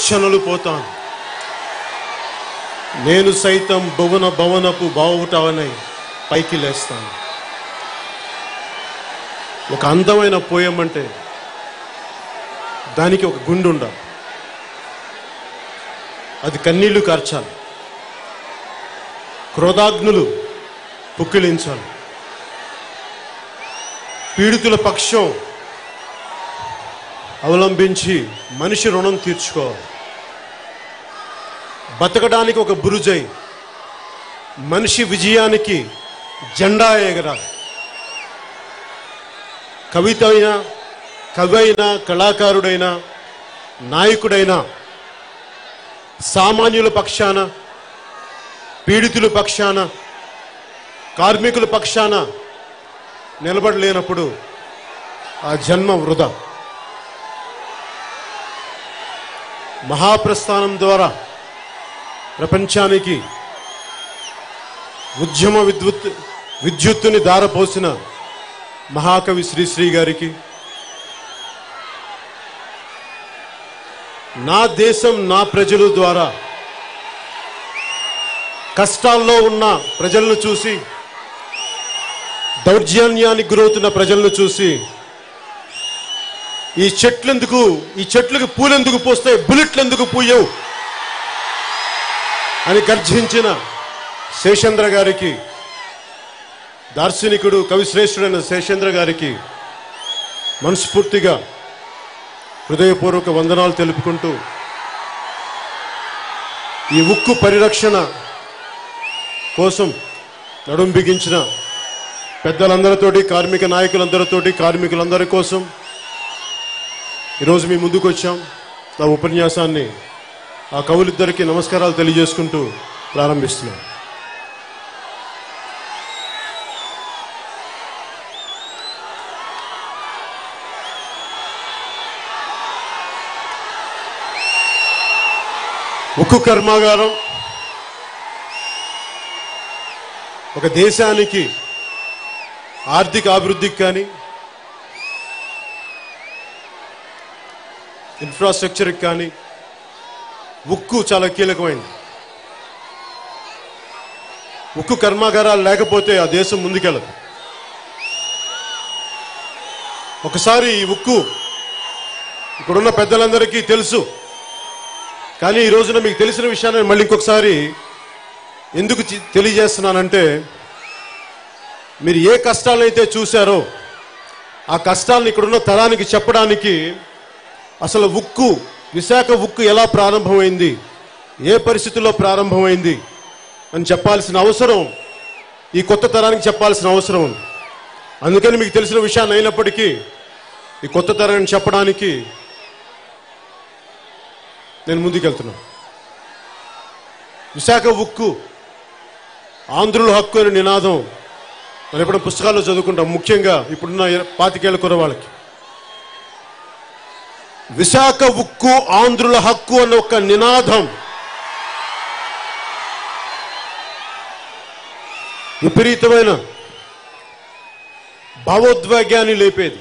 మూర్ఛనలు పోతాను. నేను సైతం భవనపు బావుటవనై పైకి లేస్తాను. ఒక అందమైన పోయం అంటే దానికి ఒక గుండె ఉండాలి. అది కన్నీళ్లు కార్చాలి, క్రోధాగ్నులు పుక్కిలించాలి, పీడితుల పక్షం అవలంబించి మనిషి రుణం తీర్చుకోవాలి. బతకడానికి ఒక బురుజై మనిషి విజయానికి జెండా ఎగరాలి. కవి అయినా కళాకారుడైనా నాయకుడైనా సామాన్యుల పక్షాన, పీడితుల పక్షాన, కార్మికుల పక్షాన నిలబడలేనప్పుడు ఆ జన్మ వృధా. మహాప్రస్థానం ద్వారా ప్రపంచానికి ఉద్యమ విద్యుత్తుని దారపోసిన మహాకవి శ్రీశ్రీ గారికి, నా దేశం నా ప్రజలు ద్వారా కష్టాల్లో ఉన్న ప్రజలను చూసి, దౌర్జన్యానికి గురవుతున్న ప్రజలను చూసి, ఈ చెట్లకు పూలెందుకు పూస్తాయి, బుల్లెట్లు ఎందుకు పూయవు అని గర్జించిన శేషేంద్ర గారికి, దార్శనికుడు కవిశ్రేష్ఠుడైన శేషేంద్ర గారికి మనస్ఫూర్తిగా హృదయపూర్వక వందనాలు తెలుపుకుంటూ, ఈ ఉక్కు పరిరక్షణ కోసం నడుం బిగించిన పెద్దలందరితోటి, కార్మిక నాయకులందరితోటి, కార్మికులందరి కోసం ఈరోజు మీ ముందుకు వచ్చాం. నా ఉపన్యాసాన్ని ఆ కవులిద్దరికీ నమస్కారాలు తెలియజేసుకుంటూ ప్రారంభిస్తున్నాం. ఉక్కు కర్మాగారం ఒక దేశానికి ఆర్థిక అభివృద్ధికి కానీ, ఇన్ఫ్రాస్ట్రక్చర్కి కానీ ఉక్కు చాలా కీలకమైంది. ఉక్కు కర్మాగారాలు లేకపోతే ఆ దేశం ముందుకెళ్ళదు. ఒకసారి ఈ ఉక్కు ఇక్కడున్న పెద్దలందరికీ తెలుసు, కానీ ఈ రోజున మీకు తెలిసిన విషయాన్ని మళ్ళీ ఇంకొకసారి ఎందుకు తెలియజేస్తున్నానంటే, మీరు ఏ కష్టాలైతే చూశారో ఆ కష్టాలను ఇక్కడున్న తరానికి చెప్పడానికి, అసలు విశాఖ ఉక్కు ఎలా ప్రారంభమైంది, ఏ పరిస్థితుల్లో ప్రారంభమైంది అని చెప్పాల్సిన అవసరం ఈ కొత్త తరానికి చెప్పాల్సిన అవసరం ఉంది. అందుకని మీకు తెలిసిన విషయాన్ని అయినప్పటికీ ఈ కొత్త తరాన్ని చెప్పడానికి నేను ముందుకెళ్తున్నాను. విశాఖ ఉక్కు ఆంధ్రుల హక్కు అనే నినాదం మనం ఎప్పుడో పుస్తకాల్లో చదువుకుంటాం, ముఖ్యంగా ఇప్పుడున్న 25 ఏళ్ల కుర్రవాళ్ళకి. విశాఖ ఉక్కు ఆంధ్రుల హక్కు అన్న ఒక నినాదం విపరీతమైన భావోద్వేగాన్ని లేపేది.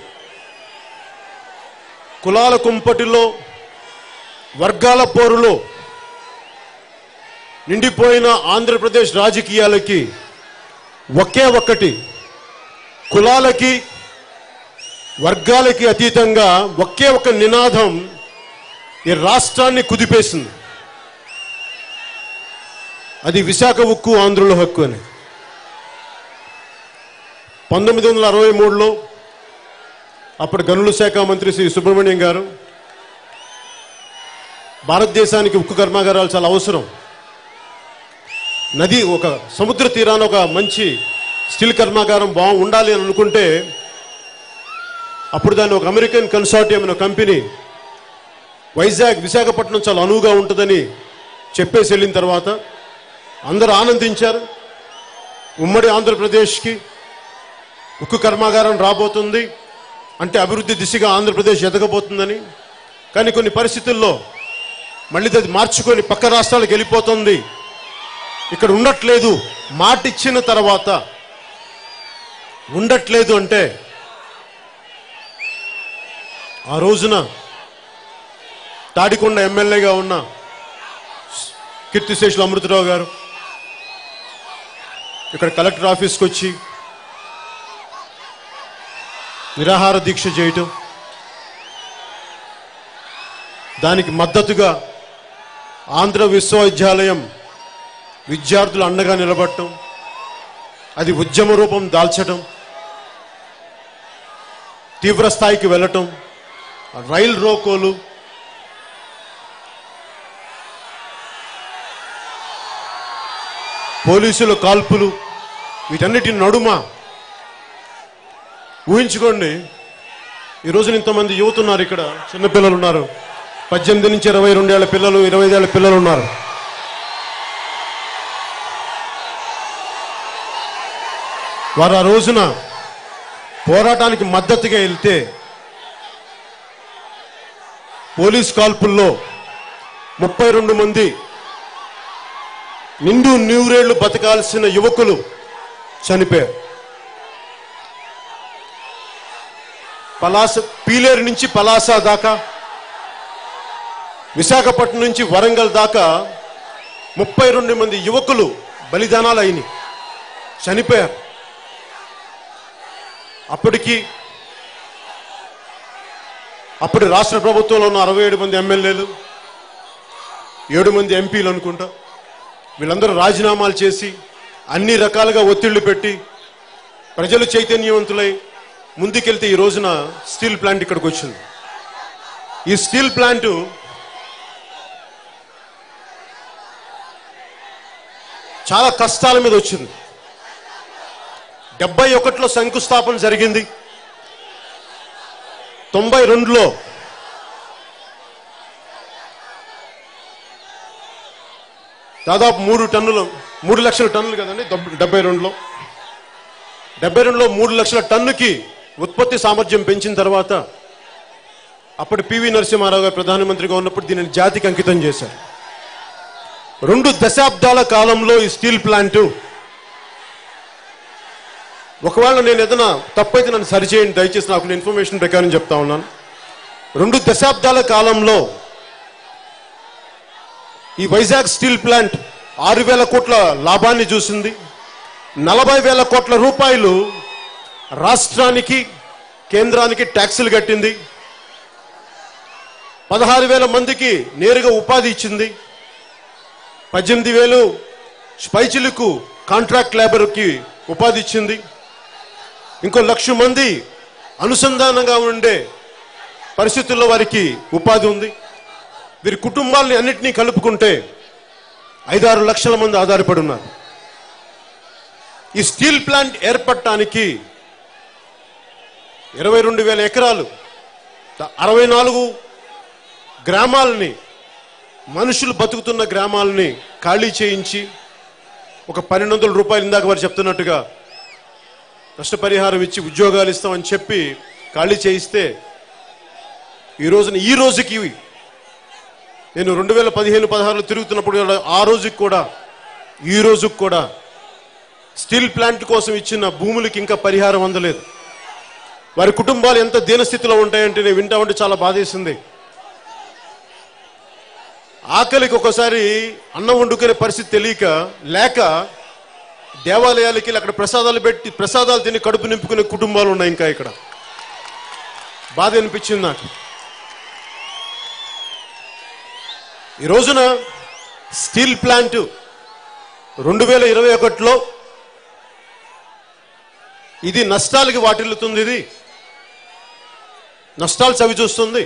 కులాల కుంపటిలో, వర్గాల పోరులో నిండిపోయిన ఆంధ్రప్రదేశ్ రాజకీయాలకి ఒకే ఒక్కటి, కులాలకి వర్గాలకి అతీతంగా ఒకే ఒక నినాదం ఈ రాష్ట్రాన్ని కుదిపేసింది. అది విశాఖ ఉక్కు ఆంధ్రుల హక్కు అని. 1963లో అప్పుడు గనుల శాఖ మంత్రి శ్రీ సుబ్రహ్మణ్యం గారు, భారతదేశానికి ఉక్కు కర్మాగారాలు చాలా అవసరం, ఒక సముద్ర తీరాన ఒక మంచి స్టీల్ కర్మాగారం ఉండాలి అని అనుకుంటే, అప్పుడు దాన్ని ఒక అమెరికన్ కన్సార్టియం అనే కంపెనీ విశాఖపట్నం చాలా అనువుగా ఉంటుందని చెప్పేసి వెళ్ళిన తర్వాత అందరూ ఆనందించారు. ఉమ్మడి ఆంధ్రప్రదేశ్కి ఉక్కు కర్మాగారం రాబోతుంది అంటే అభివృద్ధి దిశగా ఆంధ్రప్రదేశ్ ఎదగబోతుందని. కానీ కొన్ని పరిస్థితుల్లో మళ్ళీ అది మార్చుకొని పక్క రాష్ట్రాలకు వెళ్ళిపోతుంది, ఇక్కడ ఉండట్లేదు, మాట ఇచ్చిన తర్వాత ఉండట్లేదు అంటే ఆ రోజున తాడికొండ ఎమ్మెల్యేగా ఉన్న కీర్తిశేషులు అమృతరావు గారు ఇక్కడ కలెక్టర్ ఆఫీస్కి వచ్చి నిరాహార దీక్ష చేయటం, దానికి మద్దతుగా ఆంధ్ర విశ్వవిద్యాలయం విద్యార్థులు అండగా నిలబడటం, అది ఉద్యమ రూపం దాల్చడం, తీవ్ర స్థాయికి వెళ్ళటం, రైలు రోకోలు, పోలీసుల కాల్పులు, వీటన్నిటి నడుమ ఊహించుకోండి. ఈ రోజున ఇంతమంది యువత ఉన్నారు, ఇక్కడ చిన్నపిల్లలు ఉన్నారు, 18 నుంచి 22 ఏళ్ల పిల్లలు, 25 ఏళ్ల పిల్లలు ఉన్నారు. వారు ఆ రోజున పోరాటానికి మద్దతుగా వెళ్తే పోలీస్ కాల్పుల్లో 32 మంది నిండు నూరేళ్లు బతకాల్సిన యువకులు చనిపోయారు. పీలేరు నుంచి పలాస దాకా, విశాఖపట్నం నుంచి వరంగల్ దాకా 32 మంది యువకులు బలిదానాలు అయినాయి, చనిపోయారు. అప్పటి రాష్ట్ర ప్రభుత్వంలో ఉన్న 67 మంది ఎమ్మెల్యేలు, 7 మంది ఎంపీలు అనుకుంటా, వీళ్ళందరూ రాజీనామాలు చేసి అన్ని రకాలుగా ఒత్తిళ్లు పెట్టి ప్రజలు చైతన్యవంతులై ముందుకెళ్తే ఈ రోజున స్టీల్ ప్లాంట్ ఇక్కడికి వచ్చింది. ఈ స్టీల్ ప్లాంట్ చాలా కష్టాల మీద వచ్చింది. 71లో శంకుస్థాపన జరిగింది. 92లో దాదాపు 3 లక్షల టన్నులు కదండి. 72లో 3 లక్షల టన్నుకి ఉత్పత్తి సామర్థ్యం పెంచిన తర్వాత అప్పుడు పివి నరసింహారావు గారు ప్రధానమంత్రిగా ఉన్నప్పుడు దీనిని జాతికి అంకితం చేశారు. 2 దశాబ్దాల కాలంలో ఈ స్టీల్ ప్లాంట్, ఒకవేళ నేను ఏదైనా తప్పైతే నన్ను సరిచేయండి దయచేసి, నాకు ఇన్ఫర్మేషన్ ప్రకారం చెప్తా ఉన్నాను. 2 దశాబ్దాల కాలంలో ఈ వైజాగ్ స్టీల్ ప్లాంట్ 6,000 కోట్ల లాభాన్ని చూసింది. 40,000 కోట్ల రూపాయలు రాష్ట్రానికి, కేంద్రానికి ట్యాక్సులు కట్టింది. 16,000 మందికి నేరుగా ఉపాధి ఇచ్చింది. 18,000 పైచిలకు కాంట్రాక్ట్ లేబర్కి ఉపాధి ఇచ్చింది. ఇంకో 1,00,000 మంది అనుసంధానంగా ఉండే పరిస్థితుల్లో వారికి ఉపాధి ఉంది. వీరి కుటుంబాలని అన్నింటినీ కలుపుకుంటే 5-6 లక్షల మంది ఆధారపడి ఉన్నారు. ఈ స్టీల్ ప్లాంట్ ఏర్పడటానికి 22,000 ఎకరాలు, 64 గ్రామాలని, మనుషులు బతుకుతున్న గ్రామాలని ఖాళీ చేయించి ఒక 1,200 రూపాయలు, ఇందాక వారు చెప్తున్నట్టుగా నష్టపరిహారం ఇచ్చి ఉద్యోగాలు ఇస్తామని చెప్పి ఖాళీ చేయిస్తే ఈ రోజుకి నేను 2015-16లో తిరుగుతున్నప్పుడు ఆ రోజుకి కూడా ఈ రోజుకి కూడా స్టీల్ ప్లాంట్ కోసం ఇచ్చిన భూములకి ఇంకా పరిహారం అందలేదు. వారి కుటుంబాలు ఎంత దీనస్థితిలో ఉంటాయంటే నేను వింటా ఉంటే చాలా బాధేసింది. ఆకలికి ఒకసారి అన్నం వండుకునే పరిస్థితి లేక దేవాలయాలకి అక్కడ ప్రసాదాలు తిని కడుపు నింపుకునే కుటుంబాలు ఉన్నాయి. ఇంకా ఇక్కడ బాధ అనిపించింది నాకు. ఈ రోజున స్టీల్ ప్లాంట్ 2021లో ఇది నష్టాలకి వాటిల్లుతుంది. ఇది నష్టాలు చవి చూస్తుంది.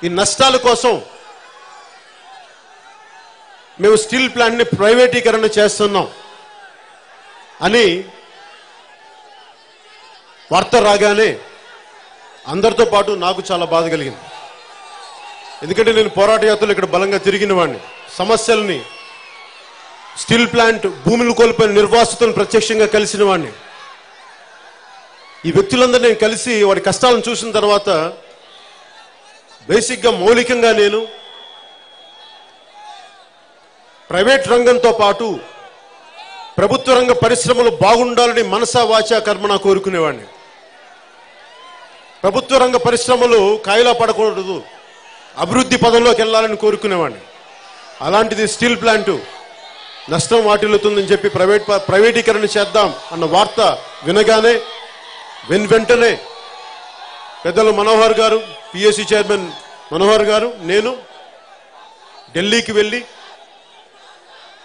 ఈ నష్టాల కోసం మేము స్టీల్ ప్లాంట్ని ప్రైవేటీకరణ చేస్తున్నాం అని వార్త రాగానే అందరితో పాటు నాకు చాలా బాధ కలిగింది. ఎందుకంటే నేను పోరాట యాత్రలు ఇక్కడ బలంగా తిరిగిన వాడిని, సమస్యల్ని, స్టీల్ ప్లాంట్ భూములు కోల్పోయిన నిర్వాసితులను ప్రత్యక్షంగా కలిసిన వాడిని. ఈ వ్యక్తులందరూ నేను కలిసి వాడి కష్టాలను చూసిన తర్వాత బేసిక్గా మౌలికంగా నేను ప్రైవేట్ రంగంతో పాటు ప్రభుత్వ రంగ పరిశ్రమలు బాగుండాలని మనసా వాచా కర్మణ కోరుకునేవాడిని. ప్రభుత్వ రంగ పరిశ్రమలు కాయలా పడకూడదు, అభివృద్ధి పదంలోకి వెళ్ళాలని కోరుకునేవాడిని. అలాంటిది స్టీల్ ప్లాంటు నష్టం వాటిల్లుతుందని చెప్పి ప్రైవేటీకరణ చేద్దాం అన్న వార్త వినగానే వెంటనే పెద్దలు మనోహర్ గారు, పిఎస్సి చైర్మన్ మనోహర్ గారు, నేను ఢిల్లీకి వెళ్ళి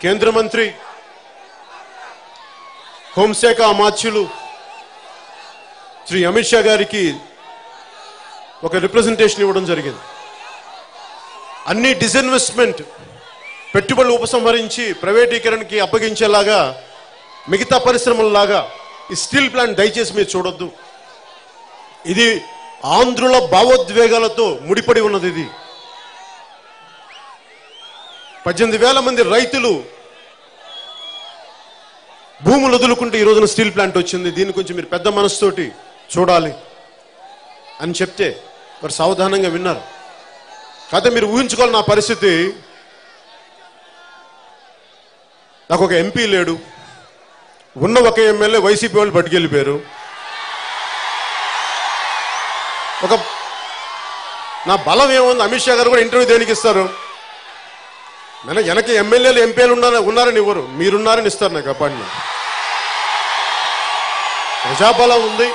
కేంద్ర మంత్రి హోంశాఖ అమాత్యులు శ్రీ అమిత్ షా గారికి ఒక రిప్రజెంటేషన్ ఇవ్వడం జరిగింది. అన్ని డిస్ఇన్వెస్ట్మెంట్ పెట్టుబడులు ఉపసంహరించి ప్రైవేటీకరణకి అప్పగించేలాగా మిగతా పరిశ్రమల్లాగా ఈ స్టీల్ ప్లాంట్ దయచేసి మీరు చూడొద్దు. ఇది ఆంధ్రుల భావోద్వేగాలతో ముడిపడి ఉన్నది. ఇది 18,000 మంది రైతులు భూములు వదులుకుంటే ఈ రోజున స్టీల్ ప్లాంట్ వచ్చింది. దీన్ని కొంచెం మీరు పెద్ద మనసుతోటి చూడాలి అని చెప్తే వారు సావధానంగా విన్నారు. కాకపోతే మీరు ఊహించుకోవాలి నా పరిస్థితి. నాకు ఒక ఎంపీ లేడు, ఉన్న ఒక ఎమ్మెల్యే వైసీపీ వాళ్ళు పట్టుకెళ్ళిపోయారు. నా బలం ఏముంది? అమిత్ షా గారు కూడా ఇంటర్వ్యూ దేనికి ఇస్తారు? వెనక ఎమ్మెల్యేలు ఎంపీలు ఉన్నారని ఇవ్వరు, మీరున్నారని ఇస్తారు నాకు అపాయింట్మెంట్. ప్రజాబలం ఉంది.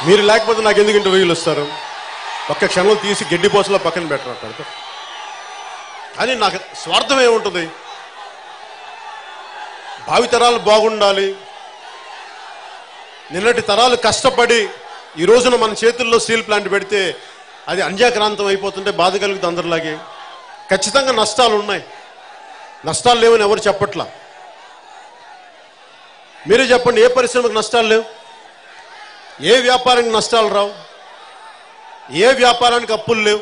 మీరు లేకపోతే నాకు ఎందుకు ఇంటర్వ్యూలు ఇస్తారు? ఒక్క క్షణం తీసి గడ్డిపోసలో పక్కన పెట్టరు. కానీ నాకు స్వార్థం ఏముంటుంది? భావితరాలు బాగుండాలి. నిన్నటి తరాలు కష్టపడి ఈ రోజున మన చేతుల్లో స్టీల్ ప్లాంట్ పెడితే అది అంజాక్రాంతం అయిపోతుంటే బాధ కలుగుతుంది అందరిలాగే. ఖచ్చితంగా నష్టాలు ఉన్నాయి. నష్టాలు లేవని ఎవరు చెప్పట్లా. మీరే చెప్పండి, ఏ పరిశ్రమకు నష్టాలు లేవు? ఏ వ్యాపారానికి నష్టాలు రావు? ఏ వ్యాపారానికి అప్పులు లేవు?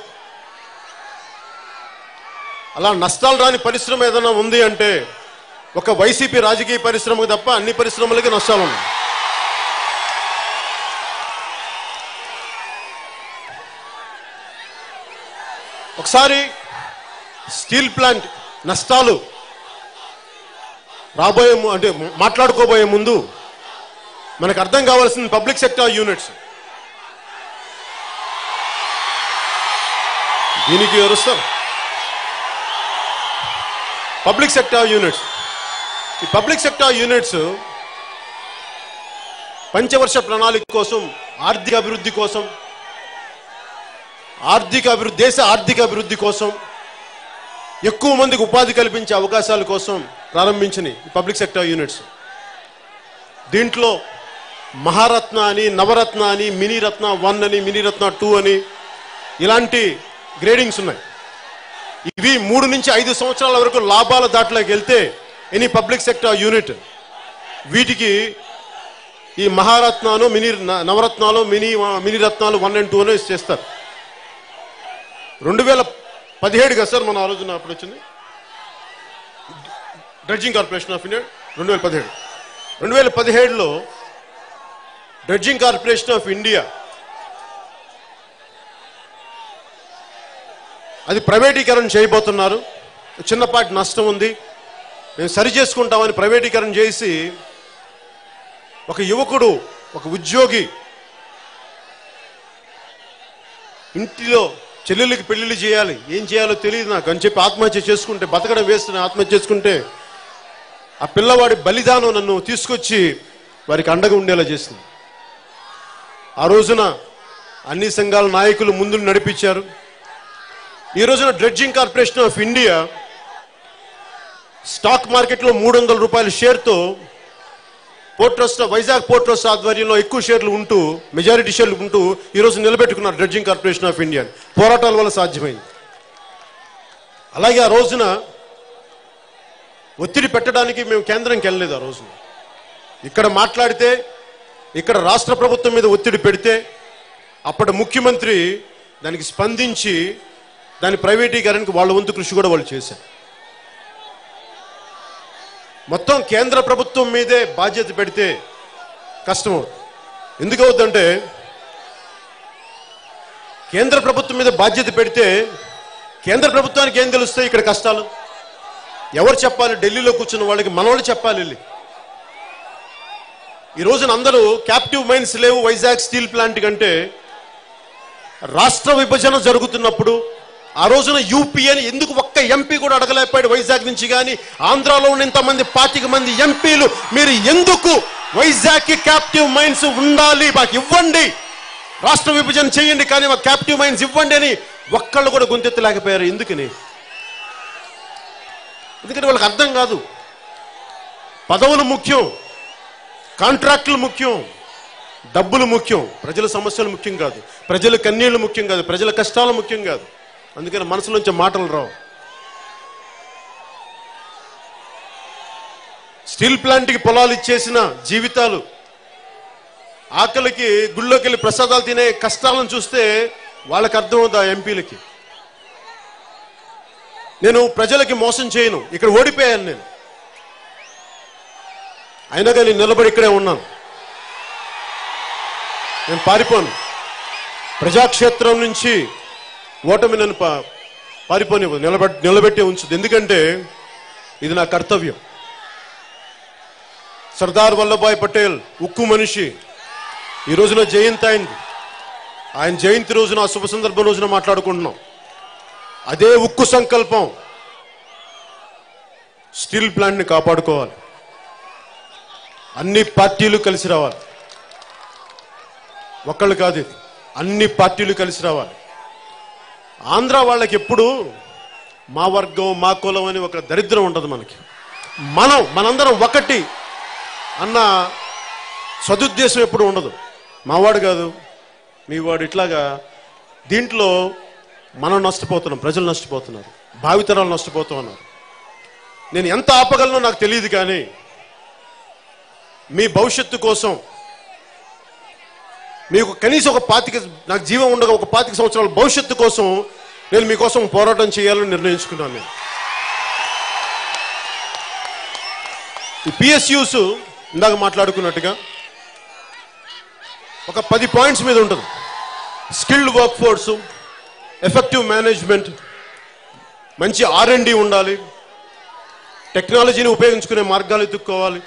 అలా నష్టాలు రాని పరిశ్రమ ఏదైనా ఉంది అంటే ఒక వైసీపీ రాజకీయ పరిశ్రమకు తప్ప అన్ని పరిశ్రమలకి నష్టాలు ఉన్నాయి. ఒకసారి స్టీల్ ప్లాంట్ నష్టాలు మాట్లాడుకోబోయే ముందు మనకు అర్థం కావాల్సింది పబ్లిక్ సెక్టార్ యూనిట్స్. దీనికి ఎవరుస్తారు? Public sector units. ఈ పబ్లిక్ సెక్టార్ యూనిట్స్ పంచవర్ష ప్రణాళిక కోసం, ఆర్థిక అభివృద్ధి కోసం, దేశ ఆర్థిక అభివృద్ధి కోసం, ఎక్కువ మందికి ఉపాధి కల్పించే అవకాశాల కోసం ప్రారంభించిన ఈ పబ్లిక్ సెక్టార్ యూనిట్స్. దీంట్లో మహారత్న అని, నవరత్న అని, మినీ రత్న 1 అని, మినీ రత్న 2 అని ఇలాంటి గ్రేడింగ్స్ ఉన్నాయి. ఇవి 3 నుంచి 5 సంవత్సరాల వరకు లాభాల దాటిలోకి వెళ్తే ఎనీ పబ్లిక్ సెక్టార్ యూనిట్ వీటికి ఈ మహారత్నాలు, నవరత్నాలు, మినీ రత్నాలు 1 and 2 అని చేస్తారు. 2017 కదా సార్ మన ఆలోచన అప్పుడు వచ్చింది. డ్రెడ్జింగ్ కార్పొరేషన్ ఆఫ్ ఇండియా 2017లో డ్రెడ్జింగ్ కార్పొరేషన్ ఆఫ్ ఇండియా అది ప్రైవేటీకరణ చేయబోతున్నారు. చిన్నపాటి నష్టం ఉంది, మేము సరి చేసుకుంటామని ప్రైవేటీకరణ చేసి ఒక యువకుడు, ఒక ఉద్యోగి ఇంటిలో చెల్లెళ్ళకి పెళ్లిళ్ళు చేయాలి, ఏం చేయాలో తెలియదు నాకు అని చెప్పి ఆత్మహత్య చేసుకుంటే, బతకడం వేస్తున్న ఆత్మహత్య చేసుకుంటే ఆ పిల్లవాడి బలిదానం నన్ను తీసుకొచ్చి వారికి అండగా ఉండేలా చేసింది. ఆ రోజున అన్ని సంఘాల నాయకులు ముందు నడిపించారు. ఈ రోజున dredging corporation of India stock మార్కెట్లో 300 రూపాయల షేర్తో port trust, Vizag port trust ఆధ్వర్యంలో ఎక్కువ షేర్లు ఉంటూ, మెజారిటీ షేర్లు ఉంటూ ఈరోజు నిలబెట్టుకున్నారు డ్రెడ్జింగ్ కార్పొరేషన్ ఆఫ్ ఇండియా. పోరాటాల వల్ల సాధ్యమైంది. అలాగే ఆ రోజున ఒత్తిడి పెట్టడానికి మేము కేంద్రంకి వెళ్ళలేదు. ఆ రోజున ఇక్కడ మాట్లాడితే, ఇక్కడ రాష్ట్ర ప్రభుత్వం మీద ఒత్తిడి పెడితే అప్పటి ముఖ్యమంత్రి దానికి స్పందించి దాని ప్రైవేటీకరణకు వాళ్ళ వంతు కృషి కూడా వాళ్ళు చేశారు. మొత్తం కేంద్ర ప్రభుత్వం మీదే బాధ్యత పెడితే కష్టం అవుతుంది. ఎందుకు అవుతుందంటే కేంద్ర ప్రభుత్వం మీద బాధ్యత పెడితే కేంద్ర ప్రభుత్వానికి ఏం తెలుస్తాయి? ఇక్కడ కష్టాలు ఎవరు చెప్పాలి? ఢిల్లీలో కూర్చున్న వాళ్ళకి మనవాళ్ళు చెప్పాలి. వెళ్ళి ఈ రోజున అందరూ క్యాప్టివ్ మైన్స్ లేవు వైజాగ్ స్టీల్ ప్లాంట్ కంటే, రాష్ట్ర విభజన జరుగుతున్నప్పుడు ఆ రోజున యూపీ అని ఎందుకు ఒక్క ఎంపీ కూడా అడగలేకపోయాడు వైజాగ్ నుంచి? కానీ ఆంధ్రాలో ఉన్న ఇంతమంది 25 మంది ఎంపీలు మీరు ఎందుకు వైజాగ్కి క్యాప్టివ్ మైన్స్ ఉండాలి, మాకు ఇవ్వండి, రాష్ట్ర విభజన చేయండి కానీ మాకు క్యాప్టివ్ మైన్స్ ఇవ్వండి అని ఒక్కళ్ళు కూడా గొంతెత్తలేకపోయారు. ఎందుకని? ఎందుకంటే వాళ్ళకి అర్థం కాదు. పదవులు ముఖ్యం, కాంట్రాక్టులు ముఖ్యం, డబ్బులు ముఖ్యం, ప్రజల సమస్యలు ముఖ్యం కాదు, ప్రజల కన్నీళ్లు ముఖ్యం కాదు, ప్రజల కష్టాలు ముఖ్యం కాదు. అందుకని మనసులోంచి మాటలు రావు. స్టీల్ ప్లాంట్కి పొలాలు ఇచ్చేసిన జీవితాలు, ఆకలికి గుళ్ళోకి వెళ్ళి ప్రసాదాలు తినే కష్టాలను చూస్తే వాళ్ళకి అర్థమవుతా ఎంపీలకి. నేను ప్రజలకి మోసం చేయను, ఇక్కడ ఓడిపోయాను నేను, అయినా కానీ నిలబడి ఇక్కడే ఉన్నాను. నేను పారిపోను. ప్రజాక్షేత్రం నుంచి ఓటమి నన్ను పారిపోనివ్వదు, నిలబెట్టే ఉంచుది. ఎందుకంటే ఇది నా కర్తవ్యం. సర్దార్ వల్లభాయ్ పటేల్ ఉక్కు మనిషి, ఈ రోజున జయంతి అయింది. ఆయన జయంతి రోజున, ఆ శుభ సందర్భం రోజున మాట్లాడుకుంటున్నాం. అదే ఉక్కు సంకల్పం స్టీల్ ప్లాంట్ని కాపాడుకోవాలి. అన్ని పార్టీలు కలిసి రావాలి. ఒక్కళ్ళు కాదు, ఇది అన్ని పార్టీలు కలిసి రావాలి. ఆంధ్ర వాళ్ళకి ఎప్పుడు మా వర్గం మా కులం అని ఒక దరిద్రం ఉంటుంది. మనకి మనందరం ఒకటి అన్న సదుద్దేశం ఎప్పుడు ఉండదు. మావాడు కాదు మీవాడు, ఇట్లాగా దీంట్లో మనం నష్టపోతున్నాం, ప్రజలు నష్టపోతున్నారు, భావితరాలు నష్టపోతూ ఉన్నారు. నేను ఎంత ఆపగలనో నాకు తెలియదు, కానీ మీ భవిష్యత్తు కోసం మీకు కనీసం ఒక 25, నాకు జీవం ఉండగా ఒక 25 సంవత్సరాల భవిష్యత్తు కోసం నేను మీకోసం పోరాటం చేయాలని నిర్ణయించుకున్నాను. నేను ఈ పిఎస్యూస్ ఇందాక మాట్లాడుకున్నట్టుగా ఒక 10 పాయింట్స్ మీద ఉంటుంది. Skilled work force, effective management, మంచి R&D ఉండాలి, టెక్నాలజీని ఉపయోగించుకునే మార్గాలు ఎత్తుక్కోవాలి,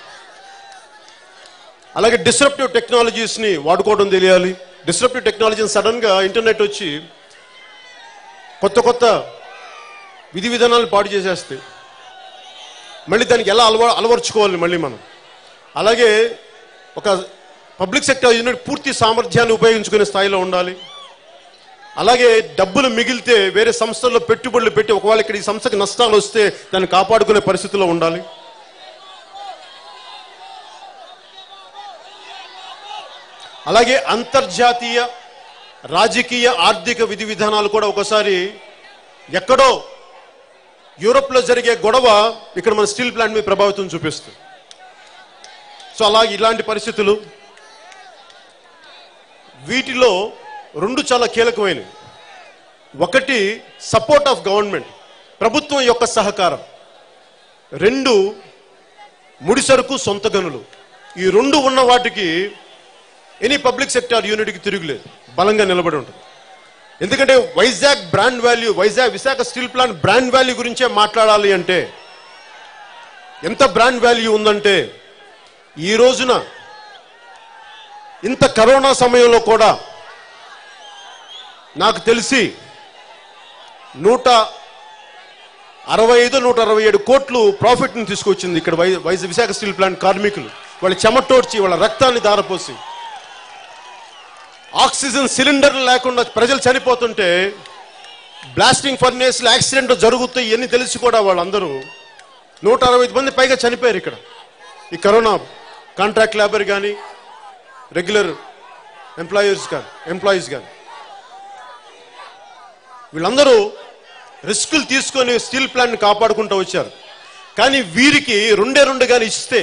అలాగే డిస్రప్టివ్ టెక్నాలజీస్ని వాడుకోవడం తెలియాలి. డిస్రప్టివ్ టెక్నాలజీని సడన్గా ఇంటర్నెట్ వచ్చి కొత్త విధి విధానాలను పాడు చేసేస్తే మళ్ళీ దానికి ఎలా అలవర్చుకోవాలి మళ్ళీ మనం. అలాగే ఒక పబ్లిక్ సెక్టర్ యూనిట్ పూర్తి సామర్థ్యాన్ని ఉపయోగించుకునే స్థాయిలో ఉండాలి. అలాగే డబ్బులు మిగిలితే వేరే సంస్థల్లో పెట్టుబడులు పెట్టి ఒకవేళ ఇక్కడ ఈ సంస్థకి నష్టాలు వస్తే దాన్ని కాపాడుకునే పరిస్థితిలో ఉండాలి. అలాగే అంతర్జాతీయ రాజకీయ ఆర్థిక విధి విధానాలు కూడా ఒకసారి ఎక్కడో యూరోప్లో జరిగే గొడవ ఇక్కడ మన స్టీల్ ప్లాంట్ మీద ప్రభావితం చూపిస్తుంది. సో అలాగే ఇలాంటి పరిస్థితులు, వీటిలో 2 చాలా కీలకమైనవి. ఒకటి సపోర్ట్ ఆఫ్ గవర్నమెంట్, ప్రభుత్వం యొక్క సహకారం. 2 ముడిసరుకు సొంత గనులు. ఈ 2 ఉన్న వాటికి ఎనీ పబ్లిక్ సెక్టార్ యూనిట్కి తిరుగులేదు, బలంగా నిలబడి ఉంటుంది. ఎందుకంటే Vizag brand value, Visakha steel plant brand value గురించే మాట్లాడాలి. అంటే ఎంత బ్రాండ్ వాల్యూ ఉందంటే ఈ రోజున ఇంత కరోనా సమయంలో కూడా నాకు తెలిసి 165-167 కోట్లు ప్రాఫిట్ని తీసుకొచ్చింది ఇక్కడ విశాఖ స్టీల్ ప్లాంట్ కార్మికులు. వాళ్ళ చెమటోడ్చి, వాళ్ళ రక్తాన్ని దారపోసి, ఆక్సిజన్ సిలిండర్లు లేకుండా ప్రజలు చనిపోతుంటే, బ్లాస్టింగ్ ఫర్నేస్లో యాక్సిడెంట్ జరుగుతాయి ఇవన్నీ తెలిసి కూడా వాళ్ళందరూ 165 మంది పైగా చనిపోయారు ఇక్కడ. ఈ కరోనా కాంట్రాక్ట్ లేబర్ కానీ రెగ్యులర్ ఎంప్లాయీస్ కానీ వీళ్ళందరూ రిస్కులు తీసుకొని స్టీల్ ప్లాంట్ని కాపాడుకుంటూ వచ్చారు. కానీ వీరికి 2 కానీ ఇస్తే,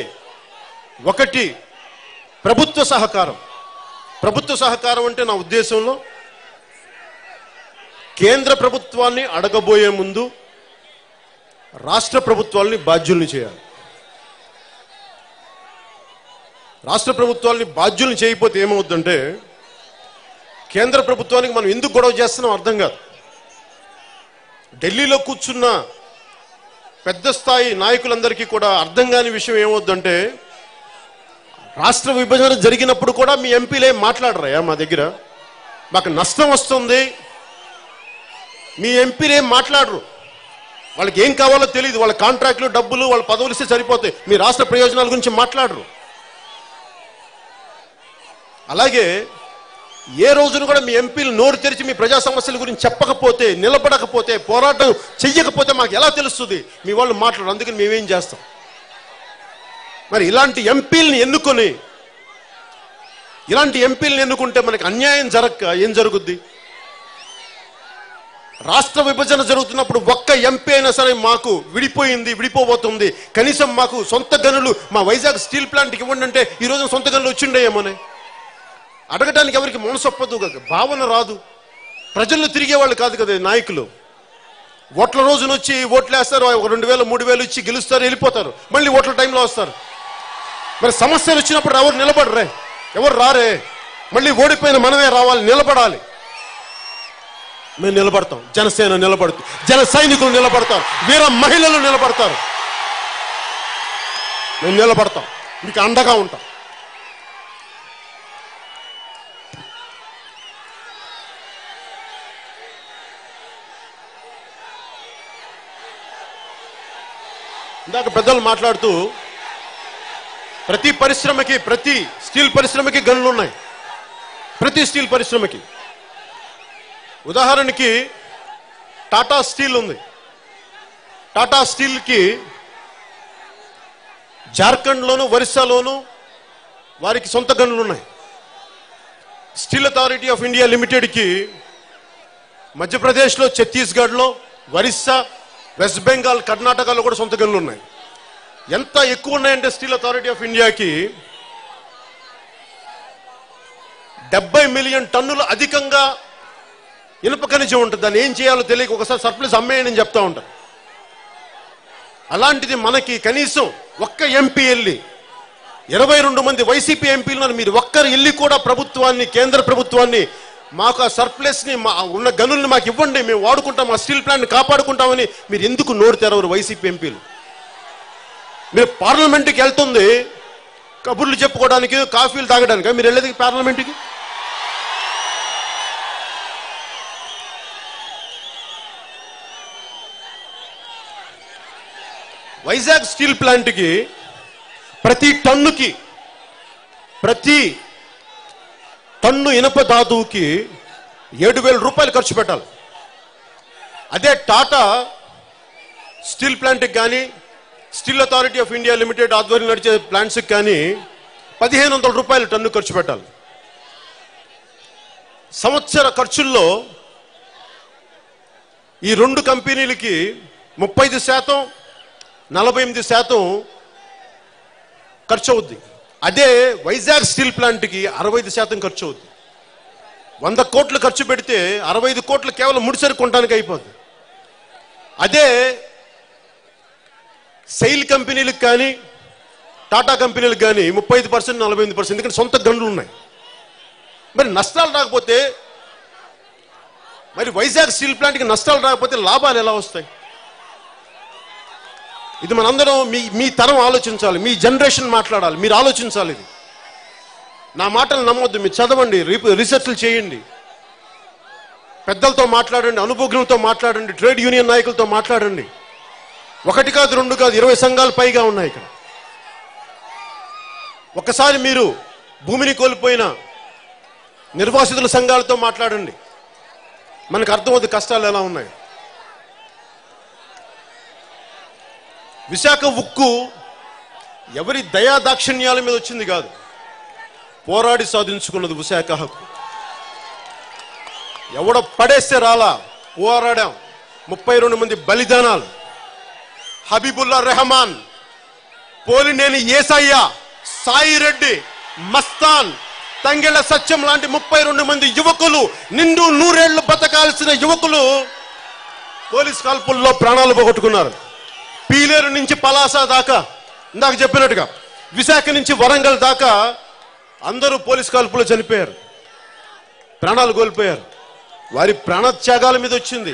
ఒకటి ప్రభుత్వ సహకారం. ప్రభుత్వ సహకారం అంటే నా ఉద్దేశంలో కేంద్ర ప్రభుత్వాన్ని అడగబోయే ముందు రాష్ట్ర ప్రభుత్వాలని బాధ్యుల్ని చేయాలి. రాష్ట్ర ప్రభుత్వాలని బాధ్యుల్ని చేయకపోతే ఏమవుతుందంటే, కేంద్ర ప్రభుత్వానికి మనం ఎందుకు గొడవ చేస్తున్నాం అర్థం కాదు. ఢిల్లీలో కూర్చున్న పెద్ద స్థాయి నాయకులందరికీ కూడా అర్థం కాని విషయం ఏమవుద్దంటే, రాష్ట్ర విభజన జరిగినప్పుడు కూడా మీ ఎంపీలు ఏం మాట్లాడరా మా దగ్గర, మాకు నష్టం వస్తుంది, మీ ఎంపీలు ఏం మాట్లాడరు. వాళ్ళకి ఏం కావాలో తెలియదు, వాళ్ళ కాంట్రాక్టులు, డబ్బులు, వాళ్ళ పదవులు ఇస్తే సరిపోతాయి, మీ రాష్ట్ర ప్రయోజనాల గురించి మాట్లాడరు. అలాగే ఏ రోజును కూడా మీ ఎంపీలు నోరు తెరిచి మీ ప్రజా సమస్యల గురించి చెప్పకపోతే, నిలబడకపోతే, పోరాటం చెయ్యకపోతే మాకు ఎలా తెలుస్తుంది మీ వాళ్ళు మాట్లాడరు. అందుకని మేమేం చేస్తాం? మరి ఇలాంటి ఎంపీలని ఎన్నుకుంటే మనకి అన్యాయం జరగక ఏం జరుగుద్ది? రాష్ట్ర విభజన జరుగుతున్నప్పుడు ఒక్క ఎంపీ అయినా సరే మాకు విడిపోబోతుంది, కనీసం మాకు సొంత గనులు మా వైజాగ్ స్టీల్ ప్లాంట్కి ఇవ్వండి అంటే ఈరోజు సొంత గనులు వచ్చిండేమోనే అడగటానికి ఎవరికి మనసొప్పదు, భావన రాదు. ప్రజల్లో తిరిగేవాళ్ళు కాదు కదా నాయకులు. ఓట్ల రోజున వచ్చి ఓట్లు వేస్తారు, 2,000 3,000 ఇచ్చి గెలుస్తారు, వెళ్ళిపోతారు, మళ్ళీ ఓట్ల టైంలో వస్తారు. మరి సమస్యలు వచ్చినప్పుడు ఎవరు నిలబడరే, ఎవరు రారే, మళ్ళీ ఓడిపోయిన మనమే రావాలి, నిలబడాలి. మేము నిలబడతాం, జనసేన నిలబడుతుంది, జన సైనికులు నిలబడతారు, వీర మహిళలు నిలబడతారు. మేము నిలబడతాం, మీకు అండగా ఉంటాం. ఇందాక పెద్దలు మాట్లాడుతూ ప్రతి పరిశ్రమకి, ప్రతి స్టీల్ పరిశ్రమకి గనులు ఉన్నాయి. ప్రతి స్టీల్ పరిశ్రమకి ఉదాహరణకి టాటా స్టీల్ ఉంది. టాటా స్టీల్కి జార్ఖండ్లోను, ఒరిస్సాలోను వారికి సొంత గనులు ఉన్నాయి. స్టీల్ అథారిటీ ఆఫ్ ఇండియా లిమిటెడ్కి మధ్యప్రదేశ్లో, ఛత్తీస్గఢ్లో, ఒరిస్సా, వెస్ట్ బెంగాల్, కర్ణాటకలో కూడా సొంత గనులు ఉన్నాయి. ఎంత ఎక్కువ ఉన్నాయంటే స్టీల్ అథారిటీ ఆఫ్ ఇండియాకి 70 మిలియన్ టన్నులు అధికంగా ఇనుప ఖనిజం ఉంటుంది. దాన్ని ఏం చేయాలో తెలియక ఒకసారి సర్ప్లస్ అమ్మేయని చెప్తా ఉంటారు. అలాంటిది మనకి కనీసం ఒక్క ఎంపీ వెళ్ళి, 22 మంది వైసీపీ ఎంపీలు మీరు ఒక్కరు వెళ్ళి కూడా ప్రభుత్వాన్ని, కేంద్ర ప్రభుత్వాన్ని మాకు ఆ సర్ప్లస్ని, మా ఉన్న గనుల్ని మాకు ఇవ్వండి, మేము వాడుకుంటాం, ఆ స్టీల్ ప్లాంట్ని కాపాడుకుంటామని మీరు ఎందుకు నోరు తెరవరు వైసీపీ ఎంపీలు? మీరు పార్లమెంట్కి వెళ్తుంది కబుర్లు చెప్పుకోవడానికి, కాఫీలు తాగడానికి, మీరు వెళ్ళేది పార్లమెంట్కి? వైజాగ్ స్టీల్ ప్లాంట్కి ప్రతి టన్ను ఇనప ధాతువుకి 7,000 రూపాయలు ఖర్చు పెట్టాలి. అదే టాటా స్టీల్ ప్లాంట్కి కానీ, steel authority of India limited ఆధ్వర్యం నడిచే ప్లాంట్స్కి కానీ 1,500 రూపాయలు టన్ను ఖర్చు పెట్టాలి. సంవత్సర ఖర్చుల్లో ఈ రెండు కంపెనీలకి 35%, 48% ఖర్చు అవుద్ది. అదే వైజాగ్ స్టీల్ ప్లాంట్కి 65% ఖర్చు అవుద్ది. 100 కోట్లు ఖర్చు పెడితే 65 కోట్లు కేవలం ముడిసరి కొనడానికి అయిపోద్ది. అదే సెయిల్ కంపెనీలకు కానీ, టాటా కంపెనీలకు కానీ 35%, 48%, ఎందుకంటే సొంత గనులు ఉన్నాయి. మరి నష్టాలు రాకపోతే, మరి వైజాగ్ స్టీల్ ప్లాంట్కి నష్టాలు రాకపోతే లాభాలు ఎలా వస్తాయి? ఇది మనందరం మీ తరం ఆలోచించాలి, మీ జనరేషన్ మాట్లాడాలి, మీరు ఆలోచించాలి. ఇది నా మాటలు నమ్మొద్దు, మీరు చదవండి, రీసెర్చ్లు చేయండి, పెద్దలతో మాట్లాడండి, అనుభవజ్ఞులతో మాట్లాడండి, ట్రేడ్ యూనియన్ నాయకులతో మాట్లాడండి. 1 కాదు 2 కాదు 20 సంఘాలు పైగా ఉన్నాయి ఇక్కడ. ఒకసారి మీరు భూమిని కోల్పోయిన నిర్వాసితుల సంఘాలతో మాట్లాడండి, మనకు అర్థమవుతుంది కష్టాలు ఎలా ఉన్నాయి. విశాఖ ఉక్కు ఎవరి దయా దాక్షిణ్యాల మీద వచ్చింది కాదు, పోరాడి సాధించుకున్నది విశాఖ హక్కు. ఎవడో పడేస్తే రాలా, పోరాడాం. 32 మంది బలిదానాలు. హబీబుల్లా రెహమాన్, పోలినేని ఏసయ్య, సాయిరెడ్డి, మస్తాన్, తంగెళ్ళ సత్యం లాంటి 32 మంది యువకులు, నిండు 100 ఏళ్లు బతకాల్సిన యువకులు పోలీస్ కాల్పుల్లో ప్రాణాలు పోగొట్టుకున్నారు. పీలేరు నుంచి పలాస దాకా, ఇందాక చెప్పినట్టుగా విశాఖ నుంచి వరంగల్ దాకా అందరూ పోలీస్ కాల్పుల్లో చనిపోయారు, ప్రాణాలు కోల్పోయారు. వారి ప్రాణత్యాగాల మీద వచ్చింది,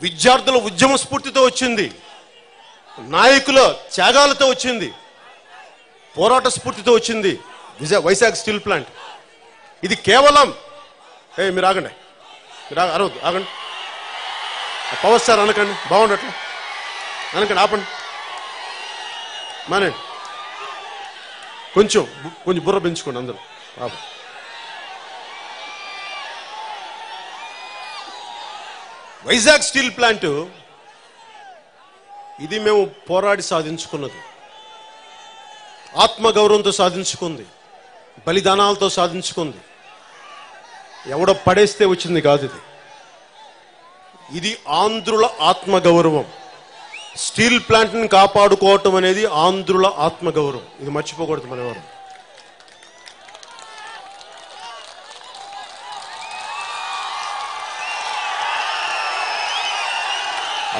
విద్యార్థుల ఉద్యమ స్ఫూర్తితో వచ్చింది, నాయకుల త్యాగాలతో వచ్చింది, పోరాట స్ఫూర్తితో వచ్చింది వైజాగ్ స్టీల్ ప్లాంట్. ఇది కేవలం మీరు ఆగండి, మీరు అరవద్దు, ఆగండి. పవర్ స్టార్ అనకండి, బాగుండట్లే అనకండి, ఆపండి. మానే కొంచెం బుర్ర పెంచుకోండి అందరూ. వైజాగ్ స్టీల్ ప్లాంట్ ఇది మేము పోరాడి సాధించుకున్నది, ఆత్మగౌరవంతో సాధించుకుంది, బలిదానాలతో సాధించుకుంది. ఎవడో పడేస్తే వచ్చింది కాదు ఇది. ఇది ఆంధ్రుల ఆత్మగౌరవం. స్టీల్ ప్లాంట్ని కాపాడుకోవటం అనేది ఆంధ్రుల ఆత్మగౌరవం. ఇది మర్చిపోకూడదు మన ఎవరు.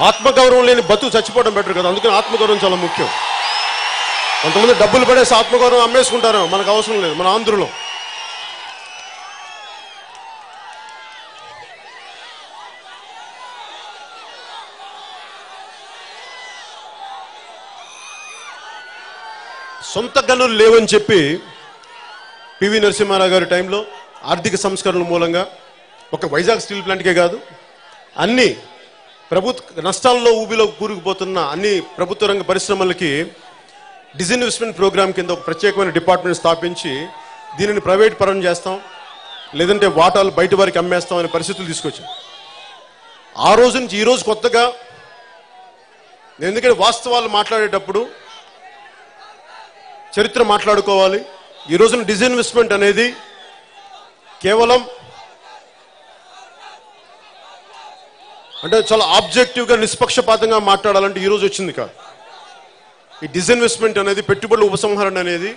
ఆత్మగౌరవం లేని బతుకు చచ్చిపోవడం బెటర్ కదా, అందుకని ఆత్మగౌరవం చాలా ముఖ్యం. కొంతమంది డబ్బులు పడేసి ఆత్మగౌరవం అమ్మేసుకుంటారు, మనకు అవసరం లేదు. మన ఆంధ్రులో సొంత గనులు లేవని చెప్పి పివి నరసింహారావు గారి టైంలో ఆర్థిక సంస్కరణల మూలంగా ఒక వైజాగ్ స్టీల్ ప్లాంట్కే కాదు, అన్ని ప్రభుత్వ నష్టాల్లో ఊబిలో కూరుకుపోతున్న అన్ని ప్రభుత్వ రంగ పరిశ్రమలకి డిజిన్వెస్ట్మెంట్ ప్రోగ్రామ్ కింద ఒక ప్రత్యేకమైన డిపార్ట్మెంట్ స్థాపించి దీనిని ప్రైవేట్ పరం చేస్తాం, లేదంటే వాటాలు బయట వారికి అమ్మేస్తాం అనే పరిస్థితులు తీసుకొచ్చాం. ఆ రోజు నుంచి ఈ రోజు కొత్తగా, ఎందుకంటే వాస్తవాలు మాట్లాడేటప్పుడు చరిత్ర మాట్లాడుకోవాలి. ఈ రోజున డిజిన్వెస్ట్మెంట్ అనేది కేవలం అంటే చాలా ఆబ్జెక్టివ్గా నిష్పక్షపాతంగా మాట్లాడాలంటే ఈ రోజు వచ్చింది కాదు. ఈ డిజిన్వెస్ట్మెంట్ అనేది, పెట్టుబడుల ఉపసంహరణ అనేది,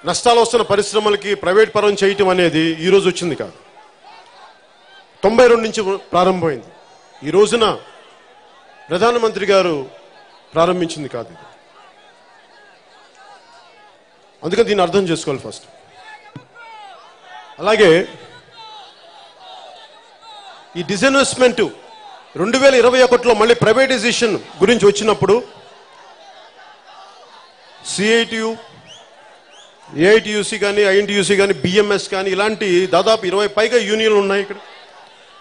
నష్టాలు వస్తున్న పరిశ్రమలకి ప్రైవేట్ పరం చేయటం అనేది ఈ రోజు వచ్చింది కాదు. 92 నుంచి ప్రారంభమైంది. ఈ రోజున ప్రధానమంత్రి గారు ప్రారంభించింది కాదు ఇది. అందుకని దీన్ని అర్థం చేసుకోవాలి ఫస్ట్. అలాగే ఈ డిజిన్వెస్ట్మెంట్ 2021లో మళ్ళీ ప్రైవేటైజేషన్ గురించి వచ్చినప్పుడు సిఐటియు, ఏఐటియుసి కానీ, ఐఎన్టీయూసీ కానీ, బిఎంఎస్ కానీ ఇలాంటి దాదాపు 20 పైగా యూనియన్లు ఉన్నాయి ఇక్కడ.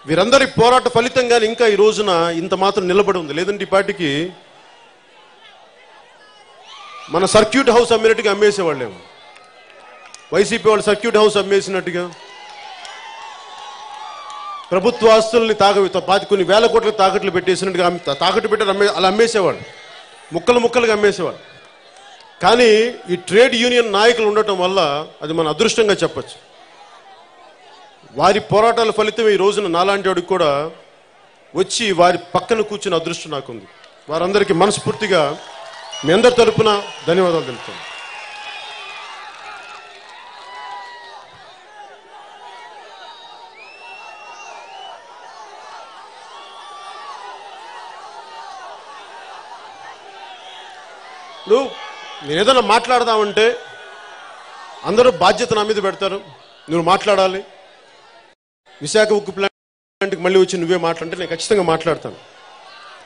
వీరందరి పోరాట ఫలితంగానే ఇంకా ఈ రోజున ఇంత మాత్రం నిలబడి ఉంది. లేదంటే ఈ పార్టీకి మన సర్క్యూట్ హౌస్ అమ్మినట్టుగా అమ్మేసేవాళ్ళేమో. వైసీపీ వాళ్ళు సర్క్యూట్ హౌస్ అమ్మేసినట్టుగా, ప్రభుత్వ ఆస్తుల్ని కొన్ని వేల కోట్లకు తాకట్లు పెట్టేసినట్టుగా తాకట్టు పెట్టారు, అలా అమ్మేసేవాళ్ళు, ముక్కలు ముక్కలుగా అమ్మేసేవాళ్ళు. కానీ ఈ ట్రేడ్ యూనియన్ నాయకులు ఉండటం వల్ల అది మన అదృష్టంగా చెప్పచ్చు. వారి పోరాటాల ఫలితం ఈ రోజున నాలాంటి వాడికి కూడా వచ్చి వారి పక్కన కూర్చున్న అదృష్టం నాకుంది. వారందరికీ మనస్ఫూర్తిగా మీ అందరి తరపున ధన్యవాదాలు తెలుపుతాను. నేను ఏదైనా మాట్లాడదామంటే అందరూ బాధ్యత నా మీద పెడతారు, నువ్వు మాట్లాడాలి, విశాఖ ఉక్కు ప్లాంట్కి మళ్ళీ వచ్చి నువ్వే మాట్లాడితే నేను ఖచ్చితంగా మాట్లాడతాను.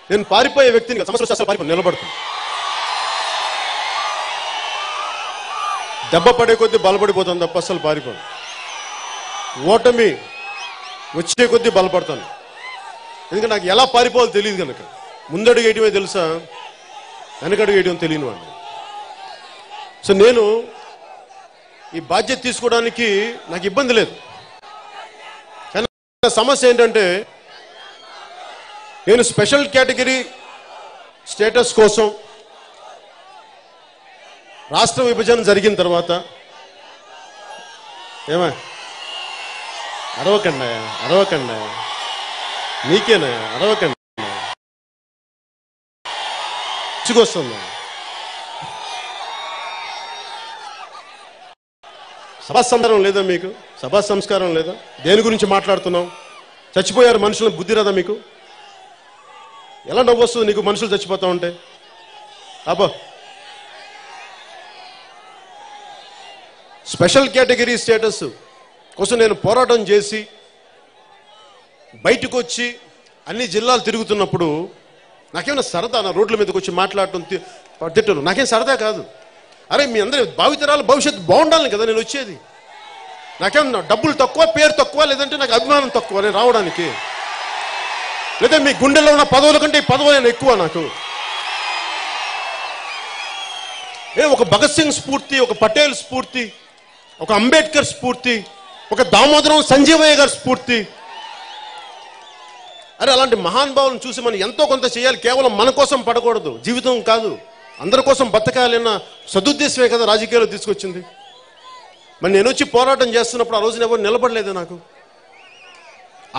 నేను పారిపోయే వ్యక్తిని పారిపోయి నిలబడతాను. దెబ్బ పడే కొద్దీ బలపడిపోతాను తప్ప అసలు పారిపోను. ఓటమి వచ్చే కొద్దీ బలపడతాను. ఎందుకంటే నాకు ఎలా పారిపోవాలో తెలియదు కనుక. ముందడుగు వేయటమే తెలుసా, వెనకడుగు వేయటం తెలియని వాడిని. సో నేను ఈ బాధ్యత తీసుకోవడానికి నాకు ఇబ్బంది లేదు. కానీ సమస్య ఏంటంటే నేను స్పెషల్ కేటగిరీ స్టేటస్ కోసం రాష్ట్ర విభజన జరిగిన తర్వాత అరవకండా నీకేనా అరవకండా వస్తుందా? సభా సంస్కారం లేదా మీకు? సభా సంస్కారం లేదా? దేని గురించి మాట్లాడుతున్నాం? చచ్చిపోయారు మనుషులను, బుద్ధి రాదా మీకు? ఎలా నవ్వు వస్తుంది నీకు మనుషులు చచ్చిపోతా ఉంటే? అబ్బా, స్పెషల్ కేటగిరీ స్టేటస్ కోసం నేను పోరాటం చేసి బయటకు వచ్చి అన్ని జిల్లాలు తిరుగుతున్నప్పుడు నాకేమైనా సరదా నా రోడ్ల మీదకి వచ్చి మాట్లాడటం తిట్టను నాకేం సరదా కాదు. అరే మీ అందరి భావితరాల భవిష్యత్తు బాగుండాలని కదా నేను వచ్చేది. నాకేమన్నా డబ్బులు తక్కువ, పేరు తక్కువ, లేదంటే నాకు అభిమానం తక్కువ నేను రావడానికి, లేదా మీ గుండెల్లో ఉన్న పదవుల కంటే ఈ పదవులు ఎక్కువ నాకు. ఒక భగత్ సింగ్ స్ఫూర్తి, ఒక పటేల్ స్ఫూర్తి, ఒక అంబేద్కర్ స్ఫూర్తి, ఒక దామోదరం సంజీవయ్య గారి స్ఫూర్తి. అరే అలాంటి మహానుభావులను చూసి మనం ఎంతో కొంత చేయాలి. కేవలం మన కోసం పడకూడదు, జీవితం కాదు, అందరి కోసం బతకాలన్న సదుద్దేశమే కదా రాజకీయాలు తీసుకొచ్చింది. మరి నేను వచ్చి పోరాటం చేస్తున్నప్పుడు ఆ రోజున ఎవరు నిలబడలేదు నాకు.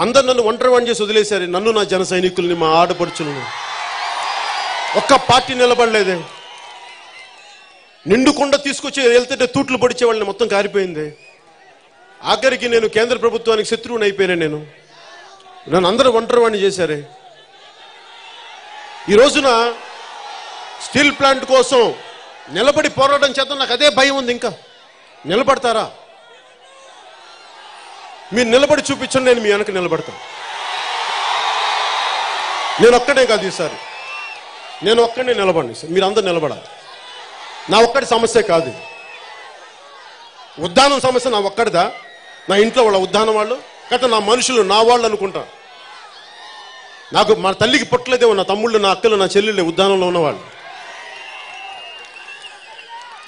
అందరు నన్ను ఒంటరివాణి చేసి వదిలేశారు, నన్ను నా జన సైనికుల్ని మా ఆడపడుచులను. ఒక్క పార్టీ నిలబడలేదే. నిండుకుండా తీసుకొచ్చి వెళ్తుంటే తూట్లు పడిచే వాళ్ళని మొత్తం కారిపోయింది. ఆఖరికి నేను కేంద్ర ప్రభుత్వానికి శత్రువుని అయిపోయినా. నన్ను అందరూ ఒంటరివాణి చేశారే. ఈ రోజున స్టీల్ ప్లాంట్ కోసం నిలబడి పోరాటం చేద్దాం, నాకు అదే భయం ఉంది. ఇంకా నిలబడతారా? మీరు నిలబడి చూపించండి, నేను మీ వెనక నిలబడతాను. నేను ఒక్కడే కాదు ఈసారి, నేను ఒక్కడే నిలబడి సార్, మీరు అందరు నిలబడాలి. నా ఒక్కడి సమస్య కాదు, ఉద్దానం సమస్య నా ఒక్కడిదా? నా ఇంట్లో వాళ్ళ ఉద్దానం వాళ్ళు కదా, నా మనుషులు నా వాళ్ళు అనుకుంటా. నాకు మా తల్లికి పుట్టలేదేమో, నా తమ్ముళ్ళు, నా అక్కలు, నా చెల్లెళ్ళు ఉద్దానంలో ఉన్నవాళ్ళు.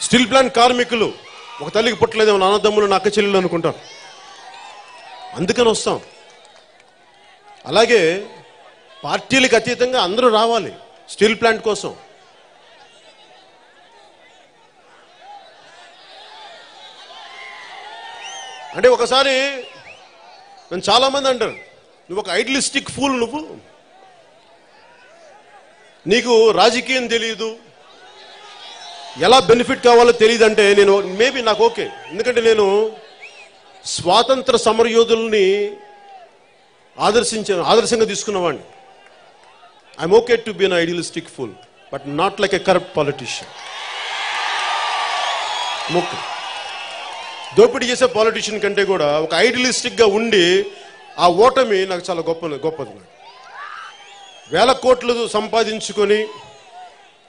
స్టీల్ ప్లాంట్ కార్మికులు ఒక తల్లికి పుట్టలేదేమో, నా అన్నదమ్ములు, నా అక్క చెల్లెళ్ళు అనుకుంటారు. అందుకని వస్తాం. అలాగే పార్టీలకు అతీతంగా అందరూ రావాలి స్టీల్ ప్లాంట్ కోసం. అంటే ఒకసారి నన్ను చాలామంది అంటారు, నువ్వు ఒక ఐడియలిస్టిక్ ఫూల్, నీకు రాజకీయం తెలియదు, ఎలా బెనిఫిట్ కావాలో తెలియదు అంటే నేను మేబీ నాకు ఓకే. ఎందుకంటే నేను స్వాతంత్ర సమరయోధుల్ని ఆదర్శంగా తీసుకున్నవాడిని. I'm okay to be an idealistic fool, but not like a corrupt politician. Okay, దోపిడీ చేసే పాలిటీషియన్ కంటే కూడా ఒక ఐడియలిస్టిక్గా ఉండి ఆ ఓటమి నాకు చాలా గొప్పది. నాకు 1000 కోట్లు సంపాదించుకొని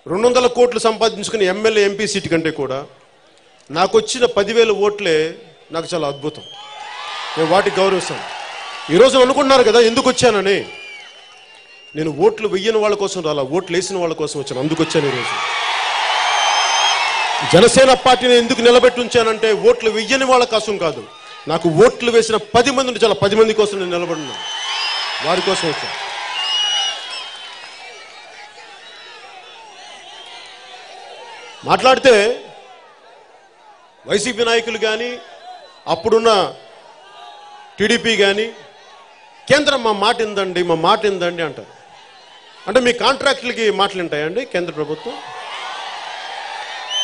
200 కోట్లు సంపాదించుకుని ఎమ్మెల్యే ఎంపీ సీట్ కంటే కూడా నాకు వచ్చిన 10,000 ఓట్లే నాకు చాలా అద్భుతం. నేను వాటికి గౌరవిస్తాను. ఈరోజు అనుకుంటున్నారు కదా ఎందుకు వచ్చానని. నేను ఓట్లు వెయ్యని వాళ్ళ కోసం రాలా, ఓట్లు వేసిన వాళ్ళ కోసం వచ్చాను. అందుకు వచ్చాను ఈరోజు. జనసేన పార్టీని ఎందుకు నిలబెట్టి ఉంచానంటే ఓట్లు వెయ్యని వాళ్ళ కోసం కాదు, నాకు ఓట్లు వేసిన 10 మంది ఉంటే చాలా 10 మంది కోసం నేను నిలబడినాను, వారి కోసం వచ్చాను. మాట్లాడితే వైసీపీ నాయకులు కానీ అప్పుడున్న టీడీపీ కానీ కేంద్రం మా మాట ఇందండి అంటారు. అంటే మీ కాంట్రాక్టులకి మాటలు ఉంటాయండి కేంద్ర ప్రభుత్వం?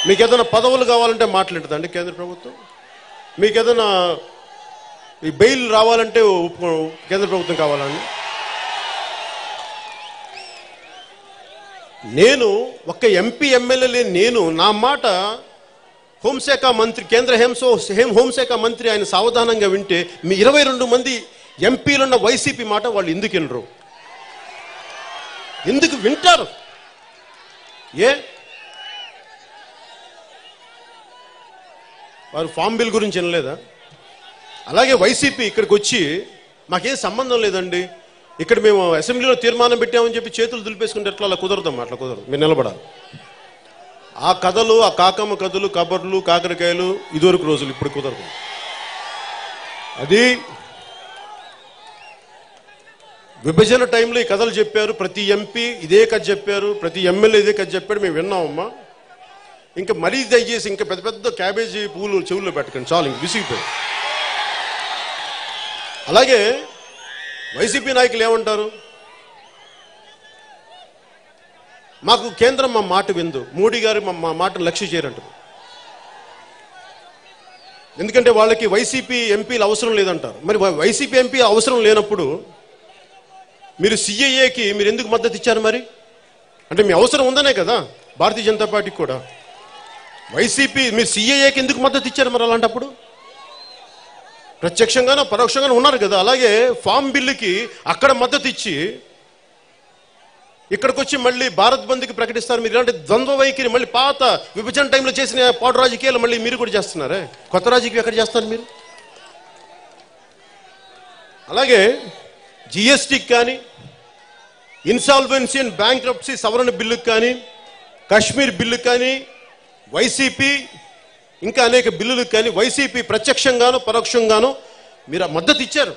మీకు ఏదైనా పదవులు కావాలంటే మాట్లాడుతుందండి కేంద్ర ప్రభుత్వం? మీకు ఏదైనా ఈ బెయిల్ రావాలంటే కేంద్ర ప్రభుత్వం కావాలండి? నేను ఒక్క ఎంపీ ఎమ్మెల్యే నేను నా మాట హోంశాఖ మంత్రి, కేంద్ర హోంశాఖ మంత్రి ఆయన సావధానంగా వింటే మీ 22 మంది ఎంపీలున్న వైసీపీ మాట వాళ్ళు ఎందుకు వినరు? ఎందుకు వింటారు? వారు ఫామ్ బిల్ గురించి వినలేదా? అలాగే వైసీపీ ఇక్కడికి వచ్చి మాకేం సంబంధం లేదండి, ఇక్కడ మేము అసెంబ్లీలో తీర్మానం పెట్టామని చెప్పి చేతులు దులిపేసుకుంటే ఎట్లా? అలా కుదరదమ్మా, అట్లా కుదరదు. మీరు నిలబడాలి. ఆ కథలు, ఆ కాకమ్మ కథలు, కబర్లు, కాకరకాయలు ఇదివరకు రోజులు, ఇప్పుడు కుదరదు. అది విభజన టైంలో ఈ కథలు చెప్పారు, ప్రతి ఎంపీ ఇదే కథ చెప్పారు, ప్రతి ఎమ్మెల్యే ఇదే కథ చెప్పాడు, మేము విన్నామమ్మా. ఇంకా మరీ దయచేసి ఇంకా పెద్ద పెద్ద క్యాబేజీ పూలు చెవుల్లో పెట్టకండి, చాలు, ఇంక విసిగిపోయి. అలాగే వైసీపీ నాయకులు ఏమంటారు? మాకు కేంద్రం మా మాట విందు, మోడీ గారు మా మాటను లక్ష్య చేయరంటారు. ఎందుకంటే వాళ్ళకి వైసీపీ ఎంపీలు అవసరం లేదంటారు. మరి వైసీపీ ఎంపీ అవసరం లేనప్పుడు మీరు సిఏఏకి మీరు ఎందుకు మద్దతు ఇచ్చారు? మరి అంటే మీ అవసరం ఉందనే కదా భారతీయ జనతా పార్టీకి కూడా. వైసీపీ మీరు సిఏఏకి ఎందుకు మద్దతు ఇచ్చారు? మరి అలాంటప్పుడు ప్రత్యక్షంగానో పరోక్షంగానో ఉన్నారు కదా. అలాగే ఫామ్ బిల్లుకి అక్కడ మద్దతు ఇచ్చి ఇక్కడికి వచ్చి మళ్ళీ భారత్ బంద్కి ప్రకటిస్తారు. మీరు ఇలాంటి ద్వంద్వ వైఖరి మళ్ళీ పాత విభజన టైంలో చేసిన పాడు రాజకీయాలు మళ్ళీ మీరు కూడా చేస్తున్నారే. కొత్త రాజకీయం ఎక్కడ చేస్తారు మీరు? అలాగే జిఎస్టీకి కానీ, ఇన్సాల్వెన్సీ అండ్ బ్యాంక్రప్సీ సవరణ బిల్లుకి కానీ, కాశ్మీర్ బిల్లుకి కానీ, వైసీపీ ఇంకా అనేక బిల్లులకు కానీ వైసీపీ ప్రత్యక్షంగాను పరోక్షంగాను మీరు మద్దతు ఇచ్చారు.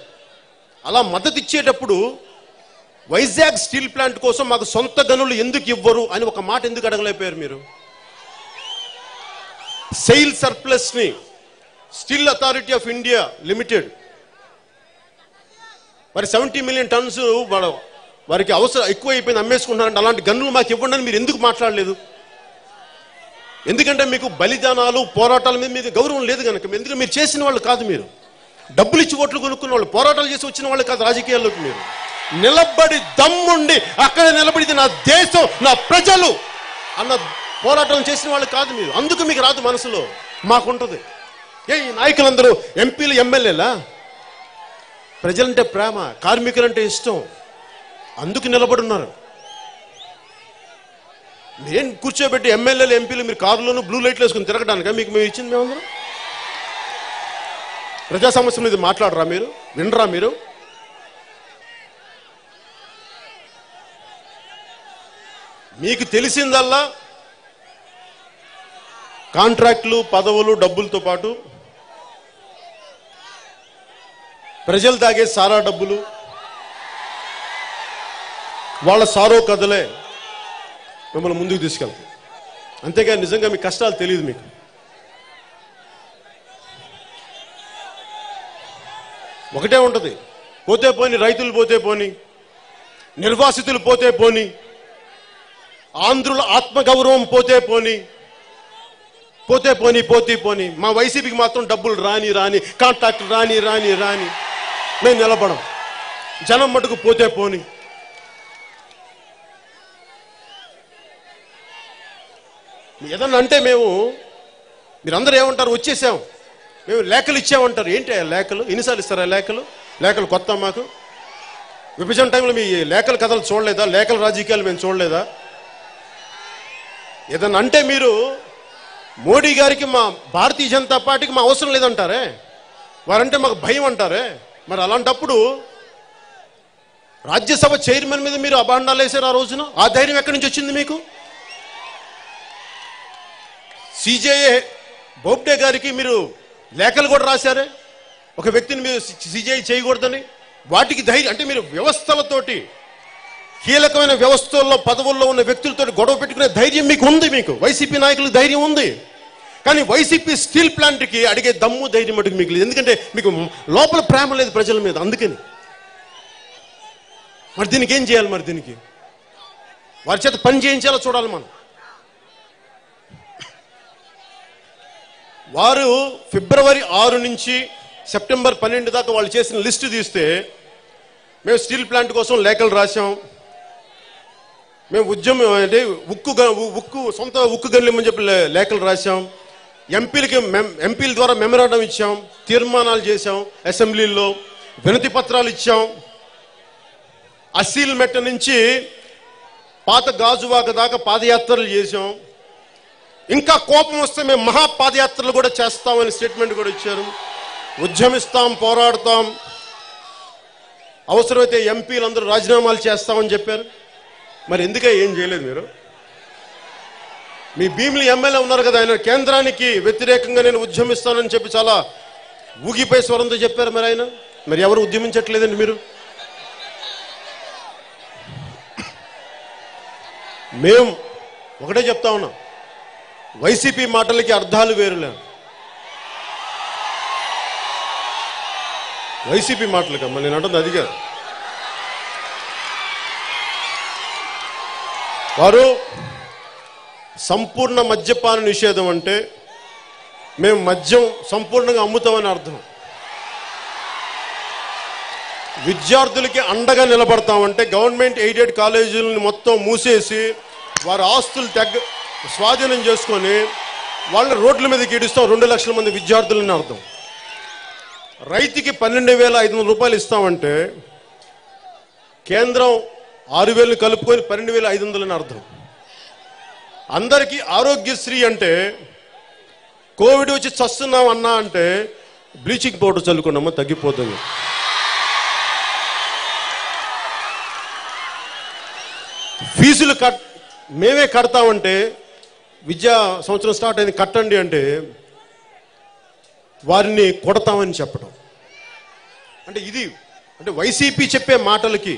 అలా మద్దతు ఇచ్చేటప్పుడు వైజాగ్ స్టీల్ ప్లాంట్ కోసం మాకు సొంత గనులు ఎందుకు ఇవ్వరు అని ఒక మాట ఎందుకు అడగలేకపోయారు మీరు? సెయిల్ సర్ప్లస్ని steel authority of India limited మరి 70 మిలియన్ టన్స్ వారికి అవసరం ఎక్కువ అయిపోయింది, అమ్మేసుకుంటున్నారంటే అలాంటి గన్నులు మాకు ఇవ్వండి అని మీరు ఎందుకు మాట్లాడలేదు? ఎందుకంటే మీకు బలిదానాలు పోరాటాల మీద మీకు గౌరవం లేదు కనుక. ఎందుకంటే మీరు చేసిన వాళ్ళు కాదు, మీరు డబ్బులు ఇచ్చి ఓట్లు కొనుక్కున్న వాళ్ళు, పోరాటాలు చేసి వచ్చిన వాళ్ళు కాదు రాజకీయాల్లోకి. మీరు నిలబడి దమ్ముండి అక్కడ నిలబడి నా దేశం నా ప్రజలు అన్న పోరాటం చేసిన వాళ్ళు కాదు మీరు. అందుకు మీకు రాదు, మనసులో మాకుంటుంది. ఈ నాయకులందరూ ఎంపీలు ఎమ్మెల్యేలా? ప్రజలంటే ప్రేమ, కార్మికులంటే ఇష్టం, అందుకు నిలబడున్నారు. నేను కూర్చోబెట్టి ఎమ్మెల్యేలు ఎంపీలు మీరు కారులోనూ బ్లూ లైట్లు వేసుకుని తిరగడానికి మీకు మేము ఇచ్చింది మేమందరం? ప్రజా సమస్యల మీద మాట్లాడరా మీరు? వినరా మీరు? మీకు తెలిసిందల్లా కాంట్రాక్టులు, పదవులు, డబ్బులతో పాటు ప్రజలు తాగే సారా డబ్బులు, వాళ్ళ సారో కథలే మిమ్మల్ని ముందుకు తీసుకెళ్తాం. అంతేగాని నిజంగా మీ కష్టాలు తెలియదు మీకు. ఒకటే ఉంటుంది, పోతే పోని రైతులు పోతే పోని, నిర్వాసితులు పోతే పోని, ఆంధ్రుల ఆత్మగౌరవం పోతే పోని, పోతే పోని పోతే పోని. మా వైసీపీకి మాత్రం డబ్బులు రాని రాని, కాంట్రాక్ట్ రాని రాని రాని, మేము నిలబడం. జనం మటుకు పోతే పోని. ఏదన్నా అంటే మీరందరూ ఏమంటారు? వచ్చేసాం, మేము లేఖలు ఇచ్చామంటారు. ఏంటి లేఖలు? ఎన్నిసార్లు ఇస్తారా లేఖలు? లేఖలు కొత్త మాకు? విభజన టైంలో మీ లేఖల కథలు చూడలేదా? లేఖల రాజకీయాలు మేము చూడలేదా? ఏదన్నా అంటే మీరు మోడీ గారికి, మా భారతీయ జనతా పార్టీకి మా అవసరం లేదంటారే, వారంటే మాకు భయం అంటారే. మరి అలాంటప్పుడు రాజ్యసభ చైర్మన్ మీద మీరు అభాండాలు వేశారు ఆ రోజున. ఆ ధైర్యం ఎక్కడి నుంచి వచ్చింది మీకు? సిజేఏ బోబ్డే గారికి మీరు లేఖలు కూడా రాశారే, ఒక వ్యక్తిని మీరు సిజేఐ చేయకూడదని. వాటికి ధైర్యం అంటే మీరు వ్యవస్థలతోటి, కీలకమైన వ్యవస్థల్లో పదవుల్లో ఉన్న వ్యక్తులతో గొడవ పెట్టుకునే ధైర్యం మీకు ఉంది. మీకు వైసీపీ నాయకులకు ధైర్యం ఉంది. కానీ వైసీపీ స్టీల్ ప్లాంట్కి అడిగే దమ్ము ధైర్యం మటుకు మీకు లేదు. ఎందుకంటే మీకు లోపల ప్రేమ లేదు ప్రజల మీద. అందుకని మరి దీనికి ఏం చేయాలి? మరి దీనికి వారి చేత పని చేయించాలో చూడాలి మనం. వారు ఫిబ్రవరి 6 నుంచి సెప్టెంబర్ 12 దాకా వాళ్ళు చేసిన లిస్టు తీస్తే, మేము స్టీల్ ప్లాంట్ కోసం లేఖలు రాసాం, మేము ఉద్యమం అంటే ఉక్కు సొంత ఉక్కు గన్లేమని చెప్పి లేఖలు రాసాం, ఎంపీల ద్వారా మెమరాండం ఇచ్చాం, తీర్మానాలు చేశాం, అసెంబ్లీలో వినతి పత్రాలు ఇచ్చాం, అసీల్ మెట్ట నుంచి పాత గాజువాక దాకా పాదయాత్రలు చేశాం. ఇంకా కోపం వస్తే మేము మహాపాదయాత్రలు కూడా చేస్తామని స్టేట్మెంట్ కూడా ఇచ్చారు. ఉద్యమిస్తాం, పోరాడతాం, అవసరమైతే ఎంపీలందరూ రాజీనామాలు చేస్తామని చెప్పారు. మరి ఎందుకే ఏం చేయలేదు మీరు? మీ భీమిలి ఎమ్మెల్యే ఉన్నారు కదా, ఆయన కేంద్రానికి వ్యతిరేకంగా నేను ఉద్యమిస్తానని చెప్పి చాలా ఊగిపై స్వరంతో చెప్పారు. మరి ఆయన మరి ఎవరు ఉద్యమించట్లేదండి? మీరు మేము ఒకటే చెప్తా ఉన్నాం, వైసీపీ మాటలకి అర్థాలు వేరులే. వైసీపీ మాటలకమ్మా నేను అంటుంది అది కాదు. వారు సంపూర్ణ మద్యపాన నిషేధం అంటే మేము మద్యం సంపూర్ణంగా అమ్ముతామని అర్థం. విద్యార్థులకి అండగా నిలబడతామంటే గవర్నమెంట్ ఎయిడెడ్ కాలేజీలను మొత్తం మూసేసి వారి ఆస్తులు స్వాధీనం చేసుకొని వాళ్ళ రోడ్ల మీదకి ఈడుస్తాం 2 లక్షల మంది విద్యార్థులని అర్థం. రైతుకి 12,500 రూపాయలు ఇస్తామంటే కేంద్రం 6,000 కలుపుకొని 12,500 అని అర్థం. అందరికీ ఆరోగ్యశ్రీ అంటే కోవిడ్ వచ్చి చస్తున్నాం అన్నా అంటే బ్లీచింగ్ పౌడర్ చల్లుకున్నామా తగ్గిపోతుంది. ఫీజులు మేమే కడతామంటే విద్యా సంవత్సరం స్టార్ట్ అయింది కట్టండి అంటే వారిని కొడతామని చెప్పడం. అంటే ఇది అంటే వైసీపీ చెప్పే మాటలకి.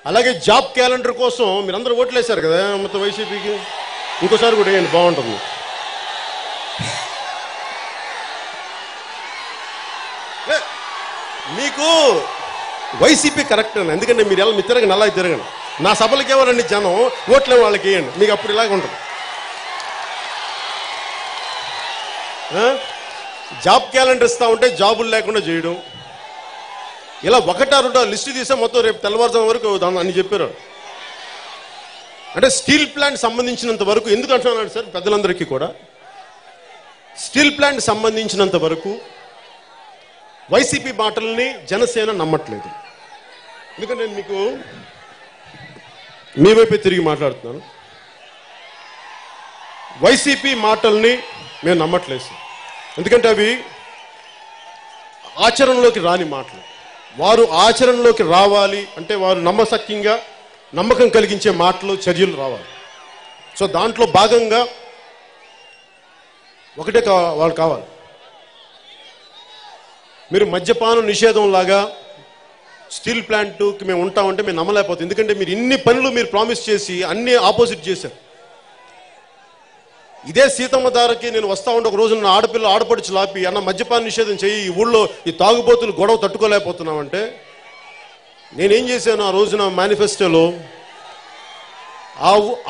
అలాగే జాబ్ క్యాలెండర్ కోసం మీరందరూ ఓట్లేశారు కదా మొత్తం వైసీపీకి, ఇంకోసారి కూడా వేయండి బాగుంటుంది. మీకు వైసీపీ కరెక్ట్ అని, ఎందుకంటే మీరు మీ తిరగండి అలా తిరగండి. నా సభలకి ఎవరండి జనం, ఓట్లే వాళ్ళకి వేయండి, మీకు అప్పుడు ఇలాగ ఉంటుంది. జాబ్ క్యాలెండర్ ఇస్తా ఉంటే జాబులు లేకుండా చేయడం, ఇలా 1-2 లిస్టు తీసే మొత్తం రేపు తెల్లవారుజాము వరకు అని చెప్పారు. అంటే స్టీల్ ప్లాంట్ సంబంధించినంత వరకు ఎందుకు అంటున్నాను సార్ పెద్దలందరికీ కూడా, స్టీల్ ప్లాంట్ సంబంధించినంత వరకు వైసీపీ మాటల్ని జనసేన నమ్మట్లేదు. ఎందుకంటే నేను మీకు మీ వైపే తిరిగి మాట్లాడుతున్నాను. వైసీపీ మాటల్ని మేము నమ్మట్లేదు, ఎందుకంటే అవి ఆచరణలోకి రాని మాటలు. వారు ఆచరణలోకి రావాలి అంటే వారు నమ్మసక్యంగా నమ్మకం కలిగించే మాటలు చర్యలు రావాలి. సో దాంట్లో భాగంగా ఒకటే వాళ్ళు కావాలి. మీరు మద్యపానం నిషేధం లాగా స్టీల్ ప్లాంట్కి మేము ఉంటామంటే మేము నమ్మలేకపోతాం. ఎందుకంటే మీరు ఇన్ని పనులు మీరు ప్రామిస్ చేసి అన్ని ఆపోజిట్ చేశారు. ఇదే సీతమ్మ దారికి నేను వస్తా ఉంటే ఒక రోజు నా ఆడపిల్ల ఆడపడుచు లాపి అన్న మద్యపాన నిషేధం చెయ్యి, ఈ ఊళ్ళో ఈ తాగుబోతులు గొడవ తట్టుకోలేకపోతున్నామంటే నేనేం చేశాను ఆ రోజున మేనిఫెస్టోలో,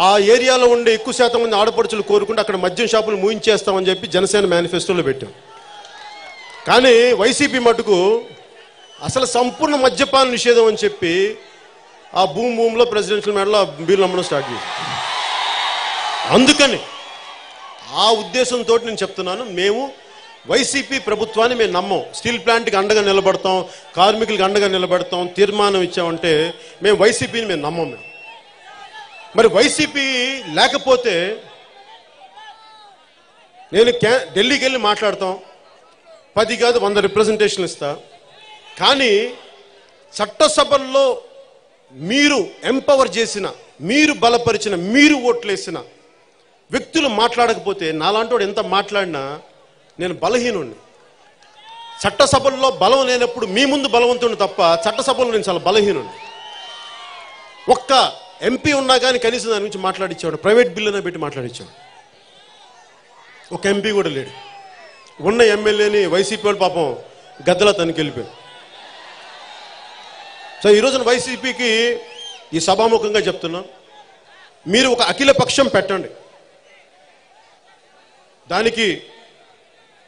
ఆ ఏరియాలో ఉండే ఎక్కువ శాతం మంది ఆడపడుచులు కోరుకుంటే అక్కడ మద్యం షాపులు మూయించేస్తామని చెప్పి జనసేన మేనిఫెస్టోలో పెట్టాం. కానీ వైసీపీ మటుకు అసలు సంపూర్ణ మద్యపాన నిషేధం అని చెప్పి ఆ భూమిలో ప్రెసిడెన్షియల్ మేడలో బిల్లు అమ్మడం స్టార్ట్ చేశాం. అందుకని ఆ ఉద్దేశంతో నేను చెప్తున్నాను, మేము వైసీపీ ప్రభుత్వాన్ని మేము నమ్మం. స్టీల్ ప్లాంట్కి అండగా నిలబడతాం, కార్మికులకి అండగా నిలబడతాం తీర్మానం ఇచ్చామంటే మేము వైసీపీని మేము నమ్మం. మేము మరి వైసీపీ లేకపోతే నేను ఢిల్లీకి వెళ్ళి మాట్లాడతాం, 10 కాదు 100 రిప్రజెంటేషన్లు ఇస్తా. కానీ చట్టసభల్లో మీరు ఎంపవర్ చేసిన, మీరు బలపరిచిన, మీరు ఓట్లేసిన వ్యక్తులు మాట్లాడకపోతే నాలాంటి ఎంత మాట్లాడినా నేను బలహీనుణ్ణి. చట్టసభల్లో బలం లేనప్పుడు మీ ముందు బలవంతుని తప్ప చట్టసభలో నేను చాలా బలహీనుణ్ణి. ఒక్క ఎంపీ ఉన్నా కానీ కనీసం దాని గురించి మాట్లాడించాడు, ప్రైవేట్ బిల్లునే పెట్టి మాట్లాడించాడు. ఒక ఎంపీ కూడా లేడు. ఉన్న ఎమ్మెల్యేని వైసీపీ వాళ్ళు పాపం గద్దలా తనకి వెళ్ళిపోయారు. సో ఈ రోజున వైసీపీకి ఈ సభాముఖంగా చెప్తున్నా, మీరు ఒక అఖిల పక్షం పెట్టండి. దానికి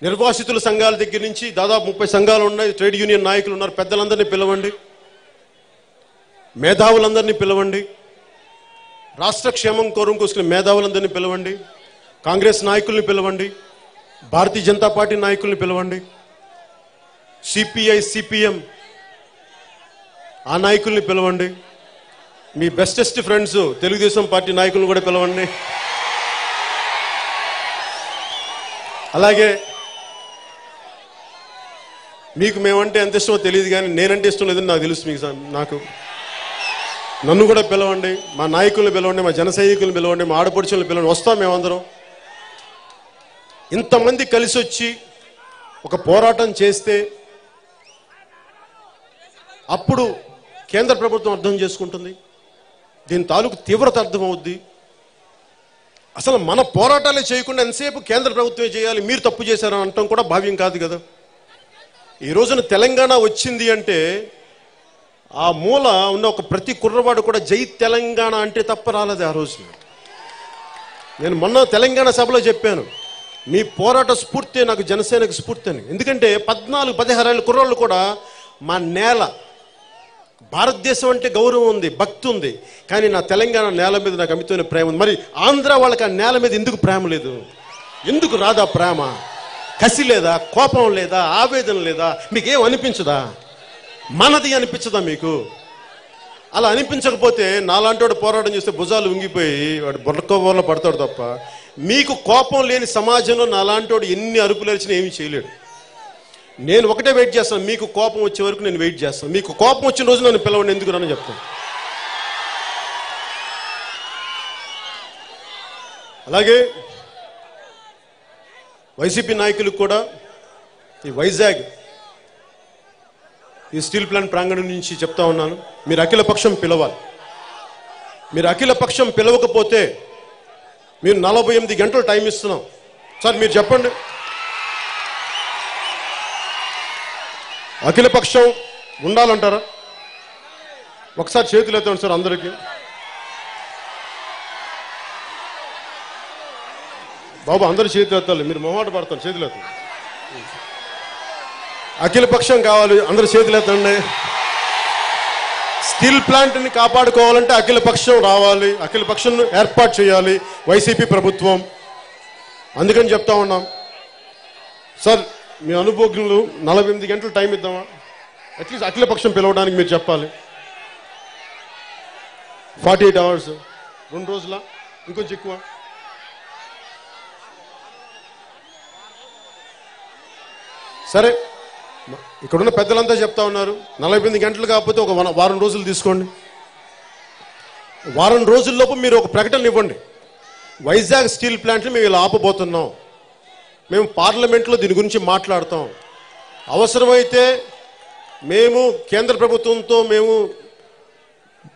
నిర్వాసితుల సంఘాల దగ్గర నుంచి దాదాపు 30 సంఘాలు ఉన్నాయి, ట్రేడ్ యూనియన్ నాయకులు ఉన్నారు, పెద్దలందరినీ పిలవండి, మేధావులందరినీ పిలవండి, రాష్ట్ర క్షేమం కోరుకునే మేధావులందరినీ పిలవండి, కాంగ్రెస్ నాయకుల్ని పిలవండి, భారతీయ జనతా పార్టీ నాయకుల్ని పిలవండి, సిపిఐ సిపిఎం ఆ నాయకుల్ని పిలవండి, మీ బెస్టెస్ట్ ఫ్రెండ్స్ తెలుగుదేశం పార్టీ నాయకులను కూడా పిలవండి. అలాగే మీకు మేమంటే ఎంత ఇష్టమో తెలియదు కానీ నేనంటే ఇష్టం లేదని నాకు తెలుసు. మీకు నన్ను కూడా పిలవండి, మా నాయకుల్ని పిలవండి, మా జన సైనికులను పిలవండి, మా ఆడపడుచులను పిలవండి, వస్తాం మేమందరం. ఇంతమంది కలిసి వచ్చి ఒక పోరాటం చేస్తే అప్పుడు కేంద్ర ప్రభుత్వం అర్థం చేసుకుంటుంది, దీని తాలూకు తీవ్రత అర్థమవుద్ది. అసలు మన పోరాటాలే చేయకుండా ఎంతసేపు కేంద్ర ప్రభుత్వమే చేయాలి, మీరు తప్పు చేశారని అనటం కూడా భావ్యం కాదు కదా. ఈ రోజున తెలంగాణ వచ్చింది అంటే ఆ మూల ఉన్న ఒక ప్రతి కుర్రవాడు కూడా జై తెలంగాణ అంటే తప్ప రాలేదు ఆ రోజు. నేను మొన్న తెలంగాణ సభలో చెప్పాను, మీ పోరాట స్ఫూర్తి నాకు జనసేనకు స్ఫూర్తి అని. ఎందుకంటే 14-16 ఏళ్ళ కుర్రాళ్ళు కూడా మా నేల భారతదేశం అంటే గౌరవం ఉంది, భక్తి ఉంది, కానీ నా తెలంగాణ నేల మీద నాకు అమితమైన ప్రేమ ఉంది. మరి ఆంధ్ర వాళ్ళకి ఆ నేల మీద ఎందుకు ప్రేమ లేదు? ఎందుకు రాదా ప్రేమ? కసి లేదా, కోపం లేదా, ఆవేదన లేదా, మీకేం అనిపించదా? మనది అనిపించదా మీకు? అలా అనిపించకపోతే నాలాంటి వాడు పోరాటం చేస్తే భుజాలు ఉంగిపోయి వాడు బుర్రకోవలో పడతాడు తప్ప, మీకు కోపం లేని సమాజంలో నాలాంటి వాడు ఎన్ని అరుపులు అరిచినా ఏమీ చేయలేడు. నేను ఒకటే వెయిట్ చేస్తాను, మీకు కోపం వచ్చే వరకు నేను వెయిట్ చేస్తాను. మీకు కోపం వచ్చిన రోజు నన్ను పిలవండి, ఎందుకు నన్ను చెప్తాను. అలాగే వైసీపీ నాయకులకు కూడా ఈ వైజాగ్ ఈ స్టీల్ ప్లాంట్ ప్రాంగణం నుంచి చెప్తా ఉన్నాను, మీరు అఖిలపక్షం పిలవాలి. మీరు అఖిలపక్షం పిలవకపోతే మీరు 48 గంటలు టైం ఇస్తున్నాం. సార్ మీరు చెప్పండి, అఖిలపక్షం ఉండాలంటారా? ఒకసారి చేతులు ఎత్తండి సార్ అందరికీ. బాబు అందరూ చేతులు ఎత్తాలి, మీరు మొహమాట పడతారు, చేతులు ఎత్తండి. అఖిలపక్షం కావాలి, అందరూ చేతులు ఎత్తండి. స్టీల్ ప్లాంట్ని కాపాడుకోవాలంటే అఖిలపక్షం రావాలి, అఖిలపక్షం ఏర్పాటు చేయాలి వైసీపీ ప్రభుత్వం. అందుకని చెప్తా ఉన్నాం. సార్ మీ అనుభవజ్ఞులు 48 గంటలు టైం ఇద్దామా? అట్లీస్ట్ అఖిలపక్షం పిలవడానికి మీరు చెప్పాలి. 48 అవర్స్, 2 రోజుల, ఇంకొంచెం ఎక్కువ. సరే, ఇక్కడున్న పెద్దలంతా చెప్తా ఉన్నారు 48 గంటలు కాకపోతే ఒక వారం రోజులు తీసుకోండి. వారం రోజుల్లోపు మీరు ఒక ప్రకటన ఇవ్వండి, వైజాగ్ స్టీల్ ప్లాంట్ని మేము ఇలా ఆపబోతున్నాం, మేము పార్లమెంట్లో దీని గురించి మాట్లాడతాం, అవసరమైతే మేము కేంద్ర ప్రభుత్వంతో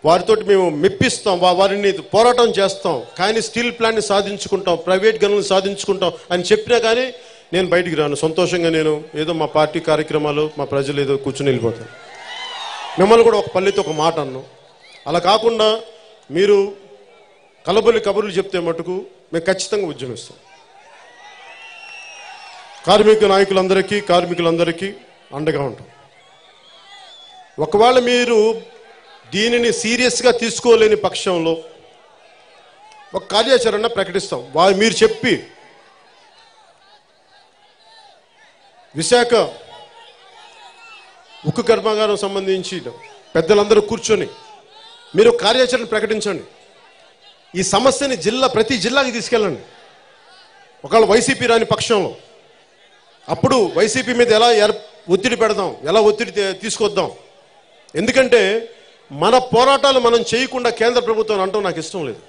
వారితో మేము మెప్పిస్తాం, వారిని పోరాటం చేస్తాం, కానీ స్టీల్ ప్లాంట్ని సాధించుకుంటాం, ప్రైవేట్ గనులను సాధించుకుంటాం అని చెప్పినా కానీ నేను బయటికి రాను. సంతోషంగా నేను ఏదో మా పార్టీ కార్యక్రమాలు, మా ప్రజలు ఏదో కూర్చుని వెళ్ళిపోతాను. మిమ్మల్ని కూడా ఒక పల్లెతో ఒక మాట అన్నాం. అలా కాకుండా మీరు కలబొల్లి కబుర్లు చెప్తే మటుకు మేము ఖచ్చితంగా ఉద్యమిస్తాం. కార్మికులందరికీ అండగా ఉంటాం. ఒకవేళ మీరు దీనిని సీరియస్గా తీసుకోలేని పక్షంలో ఒక కార్యాచరణ ప్రకటిస్తాం. మీరు చెప్పి విశాఖ ఉక్కు కర్మాగారం సంబంధించి పెద్దలందరూ కూర్చొని మీరు కార్యాచరణ ప్రకటించండి. ఈ సమస్యని ప్రతి జిల్లాకి తీసుకెళ్ళండి. ఒకవేళ వైసీపీ రాని పక్షంలో అప్పుడు వైసీపీ మీద ఎలా ఒత్తిడి పెడదాం, ఎలా ఒత్తిడి తీసుకొద్దాం. ఎందుకంటే మన పోరాటాలు మనం చేయకుండా కేంద్ర ప్రభుత్వం అంటాం నాకు ఇష్టం లేదు.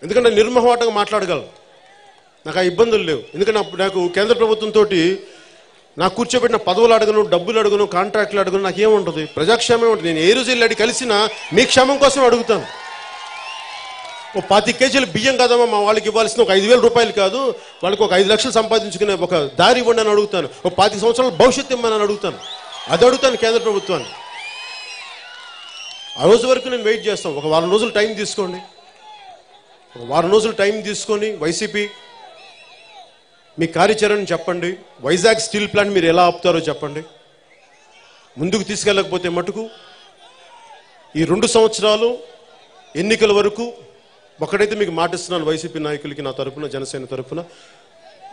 ఎందుకంటే నిర్మోహమాటంగా మాట్లాడగలను, నాకు ఆ ఇబ్బందులు లేవు. ఎందుకంటే నాకు కేంద్ర ప్రభుత్వంతో నాకు కూర్చోబెట్టిన పదవులు అడగను, డబ్బులు అడగను, కాంట్రాక్టులు అడగను, నాకేముంటుంది, ప్రజాక్షేమం ఉంటుంది. నేను ఏ రోజు వెళ్ళి కలిసినా మీ క్షేమం కోసం అడుగుతాను. ఓ 25 కేజీలు బియ్యం కదమ్మా మా వాళ్ళకి ఇవ్వాల్సిన ఒక 5,000 రూపాయలు కాదు, వాళ్ళకి ఒక 5 లక్షలు సంపాదించుకునే ఒక దారి ఇవ్వండి అని అడుగుతాను. ఒక 25 సంవత్సరాల భవిష్యత్తు ఇవ్వమని అడుగుతాను. అది అడుగుతాను కేంద్ర ప్రభుత్వాన్ని. ఆ రోజు వరకు నేను వెయిట్ చేస్తాను. ఒక వారం రోజులు టైం తీసుకోండి. ఒక వారం రోజులు టైం తీసుకొని వైసీపీ మీ కార్యాచరణ చెప్పండి. వైజాగ్ స్టీల్ ప్లాంట్ మీరు ఎలా ఆపుతారో చెప్పండి. ముందుకు తీసుకెళ్ళకపోతే మటుకు ఈ 2 సంవత్సరాలు ఎన్నికల వరకు ఒకటైతే మీకు మాటిస్తున్నాను, వైసీపీ నాయకులకి నా తరపున, జనసేన తరపున,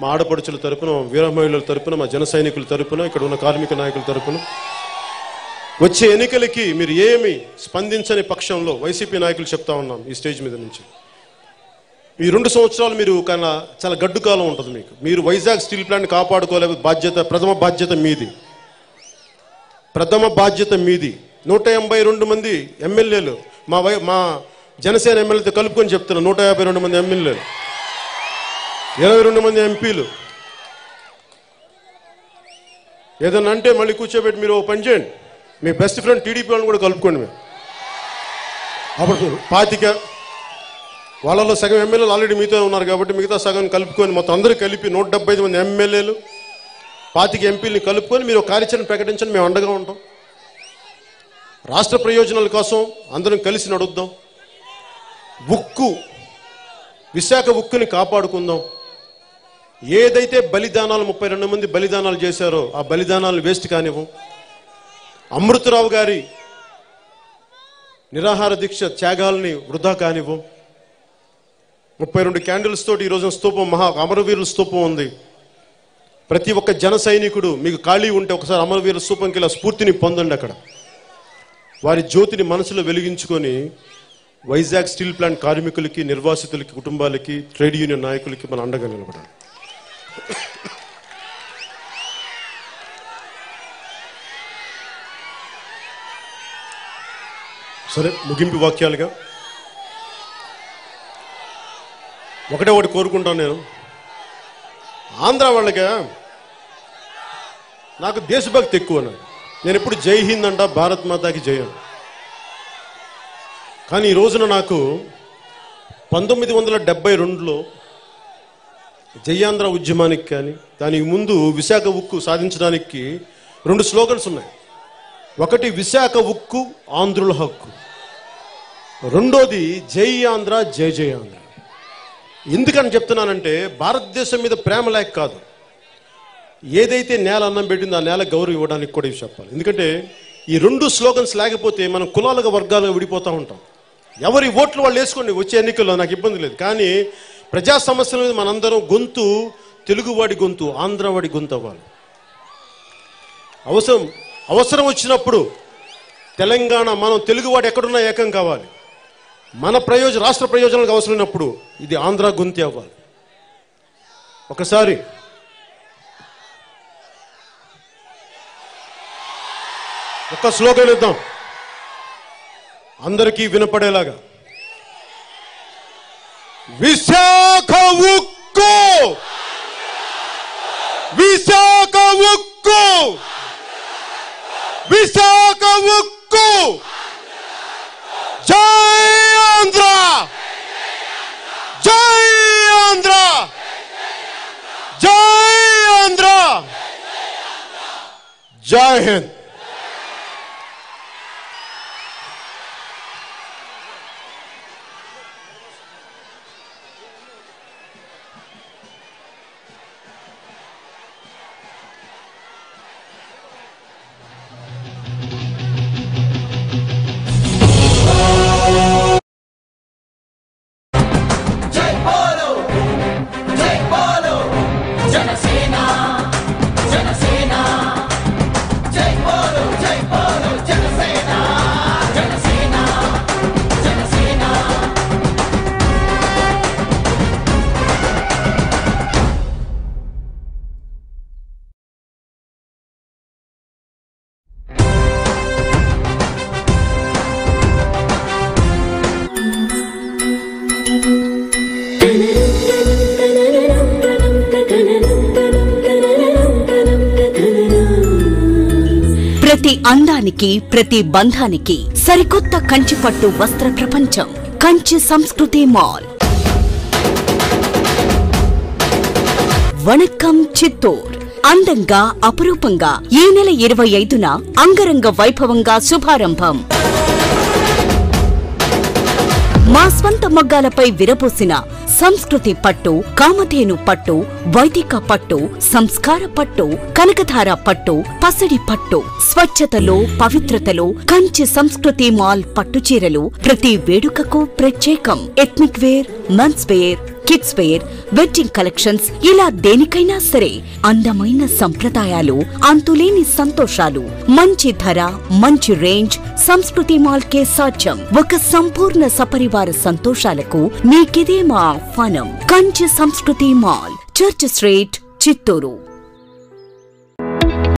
మా ఆడపడుచుల తరపున, వీర మహిళల తరపున, మా జన సైనికుల తరపున, ఇక్కడ ఉన్న కార్మిక నాయకుల తరపున, వచ్చే ఎన్నికలకి మీరు ఏమి స్పందించని పక్షంలో వైసీపీ నాయకులు చెప్తా ఉన్నాం ఈ స్టేజ్ మీద నుంచి, ఈ 2 సంవత్సరాలు మీరు చాలా గడ్డు కాలం ఉంటుంది. మీరు వైజాగ్ స్టీల్ ప్లాంట్ కాపాడుకోలేకపోతే ప్రథమ బాధ్యత మీది. 182 మంది ఎమ్మెల్యేలు, మా జనసేన ఎమ్మెల్యేతో కలుపుకొని చెప్తున్నారు, 152 మంది ఎమ్మెల్యేలు, 22 మంది ఎంపీలు. ఏదన్నా అంటే మళ్ళీ కూర్చోబెట్టి మీరు ఓ పని చేయండి, మీ బెస్ట్ ఫ్రెండ్ టీడీపీ వాళ్ళని కూడా కలుపుకోండి. మీరు అప్పుడు 25 వాళ్ళలో సగం ఎమ్మెల్యేలు ఆల్రెడీ మీతో ఉన్నారు కాబట్టి మిగతా సగం కలుపుకొని మొత్తం అందరూ కలిపి 175 మంది ఎమ్మెల్యేలు, 25 ఎంపీలని కలుపుకొని మీరు కార్యాచరణ ప్రకటించండి. మేము అండగా ఉంటాం. రాష్ట్ర ప్రయోజనాల కోసం అందరం కలిసి నడుద్దాం. విశాఖ ఉక్కుని కాపాడుకుందాం. ఏదైతే బలిదానాలు 32 మంది బలిదానాలు చేశారో ఆ బలిదానాలు వేస్ట్ కానివ్వం. అమృతరావు గారి నిరాహార దీక్ష త్యాగాలని వృధా కానివ్వం. 32 క్యాండిల్స్ తోటి ఈరోజు స్తూపం, అమరవీరుల స్తూపం ఉంది. ప్రతి ఒక్క జన సైనికుడు మీకు ఖాళీ ఉంటే ఒకసారి అమరవీరుల స్తూపంకి ఇలా స్ఫూర్తిని పొందండి. అక్కడ వారి జ్యోతిని మనసులో వెలిగించుకొని వైజాగ్ స్టీల్ ప్లాంట్ కార్మికులకి, నిర్వాసితులకి, కుటుంబాలకి, ట్రేడ్ యూనియన్ నాయకులకి మన అండగా నిలబడాలి. సరే, ముగింపు వాక్యాలుగా ఒకటి కోరుకుంటాను. నేను ఆంధ్ర వాళ్ళగా నాకు దేశభక్తి ఎక్కువ. నేను ఎప్పుడు జై హింద్ అంట, భారత్ మాతాకి జై అంట. కానీ ఈ రోజున నాకు 1972లో జయాంధ్ర ఉద్యమానికి కానీ దానికి ముందు విశాఖ ఉక్కు సాధించడానికి 2 స్లోగన్స్ ఉన్నాయి. ఒకటి విశాఖ ఉక్కు ఆంధ్రుల హక్కు, రెండోది జై ఆంధ్ర జై జై ఆంధ్ర. ఎందుకని చెప్తున్నానంటే భారతదేశం మీద ప్రేమ లేక కాదు, ఏదైతే నేల అన్నం పెట్టిందో ఆ నేల గౌరవం ఇవ్వడానికి కూడా చెప్పాలి. ఎందుకంటే ఈ 2 స్లోగన్స్ లేకపోతే మనం కులాలుగా వర్గాలుగా విడిపోతూ ఉంటాం. ఎవరి ఓట్లు వాళ్ళు వేసుకోండి, వచ్చే ఎన్నికల్లో నాకు ఇబ్బంది లేదు. కానీ ప్రజా సమస్యల మీద మనందరం గొంతు, తెలుగువాడి గొంతు ఆంధ్రవాడి గొంతు అవ్వాలి. అవసరం వచ్చినప్పుడు తెలంగాణ, మనం తెలుగువాడు ఎక్కడున్నా ఏకం కావాలి. మన రాష్ట్ర ప్రయోజనాలకు అవసరమైనప్పుడు ఇది ఆంధ్ర గొంతు అవ్వాలి. ఒకసారి ఒక స్లోగన్ ఇద్దాం అందరికీ వినపడేలాగా. విశాఖ ఉక్కు, విశాఖ ఉక్కు, విశాఖ ఉక్కు, జై ఆంధ్ర, జై ఆంధ్ర, జై ఆంధ్ర, జై హింద్. ప్రతి అందానికి, ప్రతి బంధానికి సరికొత్త కంచిపట్టు వస్త్ర ప్రపంచం కంచి సంస్కృతి మాల్. వణక్కం చిత్తూర్. అందంగా, అపురూపంగా ఈ నెల 25న అంగరంగ వైభవంగా శుభారంభం. మా స్వంత మగ్గాలపై విరబోసిన సంస్కృతి పట్టు, కామధేను పట్టు, వైదిక పట్టు, సంస్కార పట్టు, కనకధార పట్టు, పసిడి పట్టు, స్వచ్ఛతలో, పవిత్రతలో కంచి సంస్కృతి మాల్ పట్టు చీరలు ప్రతి వేడుకకు ప్రత్యేకం. Ethnic wear, men's wear, kids wear, wedding collections, ఇలా దేనికైనా సరే అందమైన సంప్రదాయాలు, అంతులేని సంతోషాలు, మంచి ధర, మంచి రేంజ్ సంస్కృతి మాల్ కే సాధ్యం. ఒక సంపూర్ణ సపరివార సంతోషాలకు మీకిదే మా ఆహ్వానం. కంచి సంస్కృతి మాల్, చర్చ్ స్ట్రీట్, చిత్తూరు.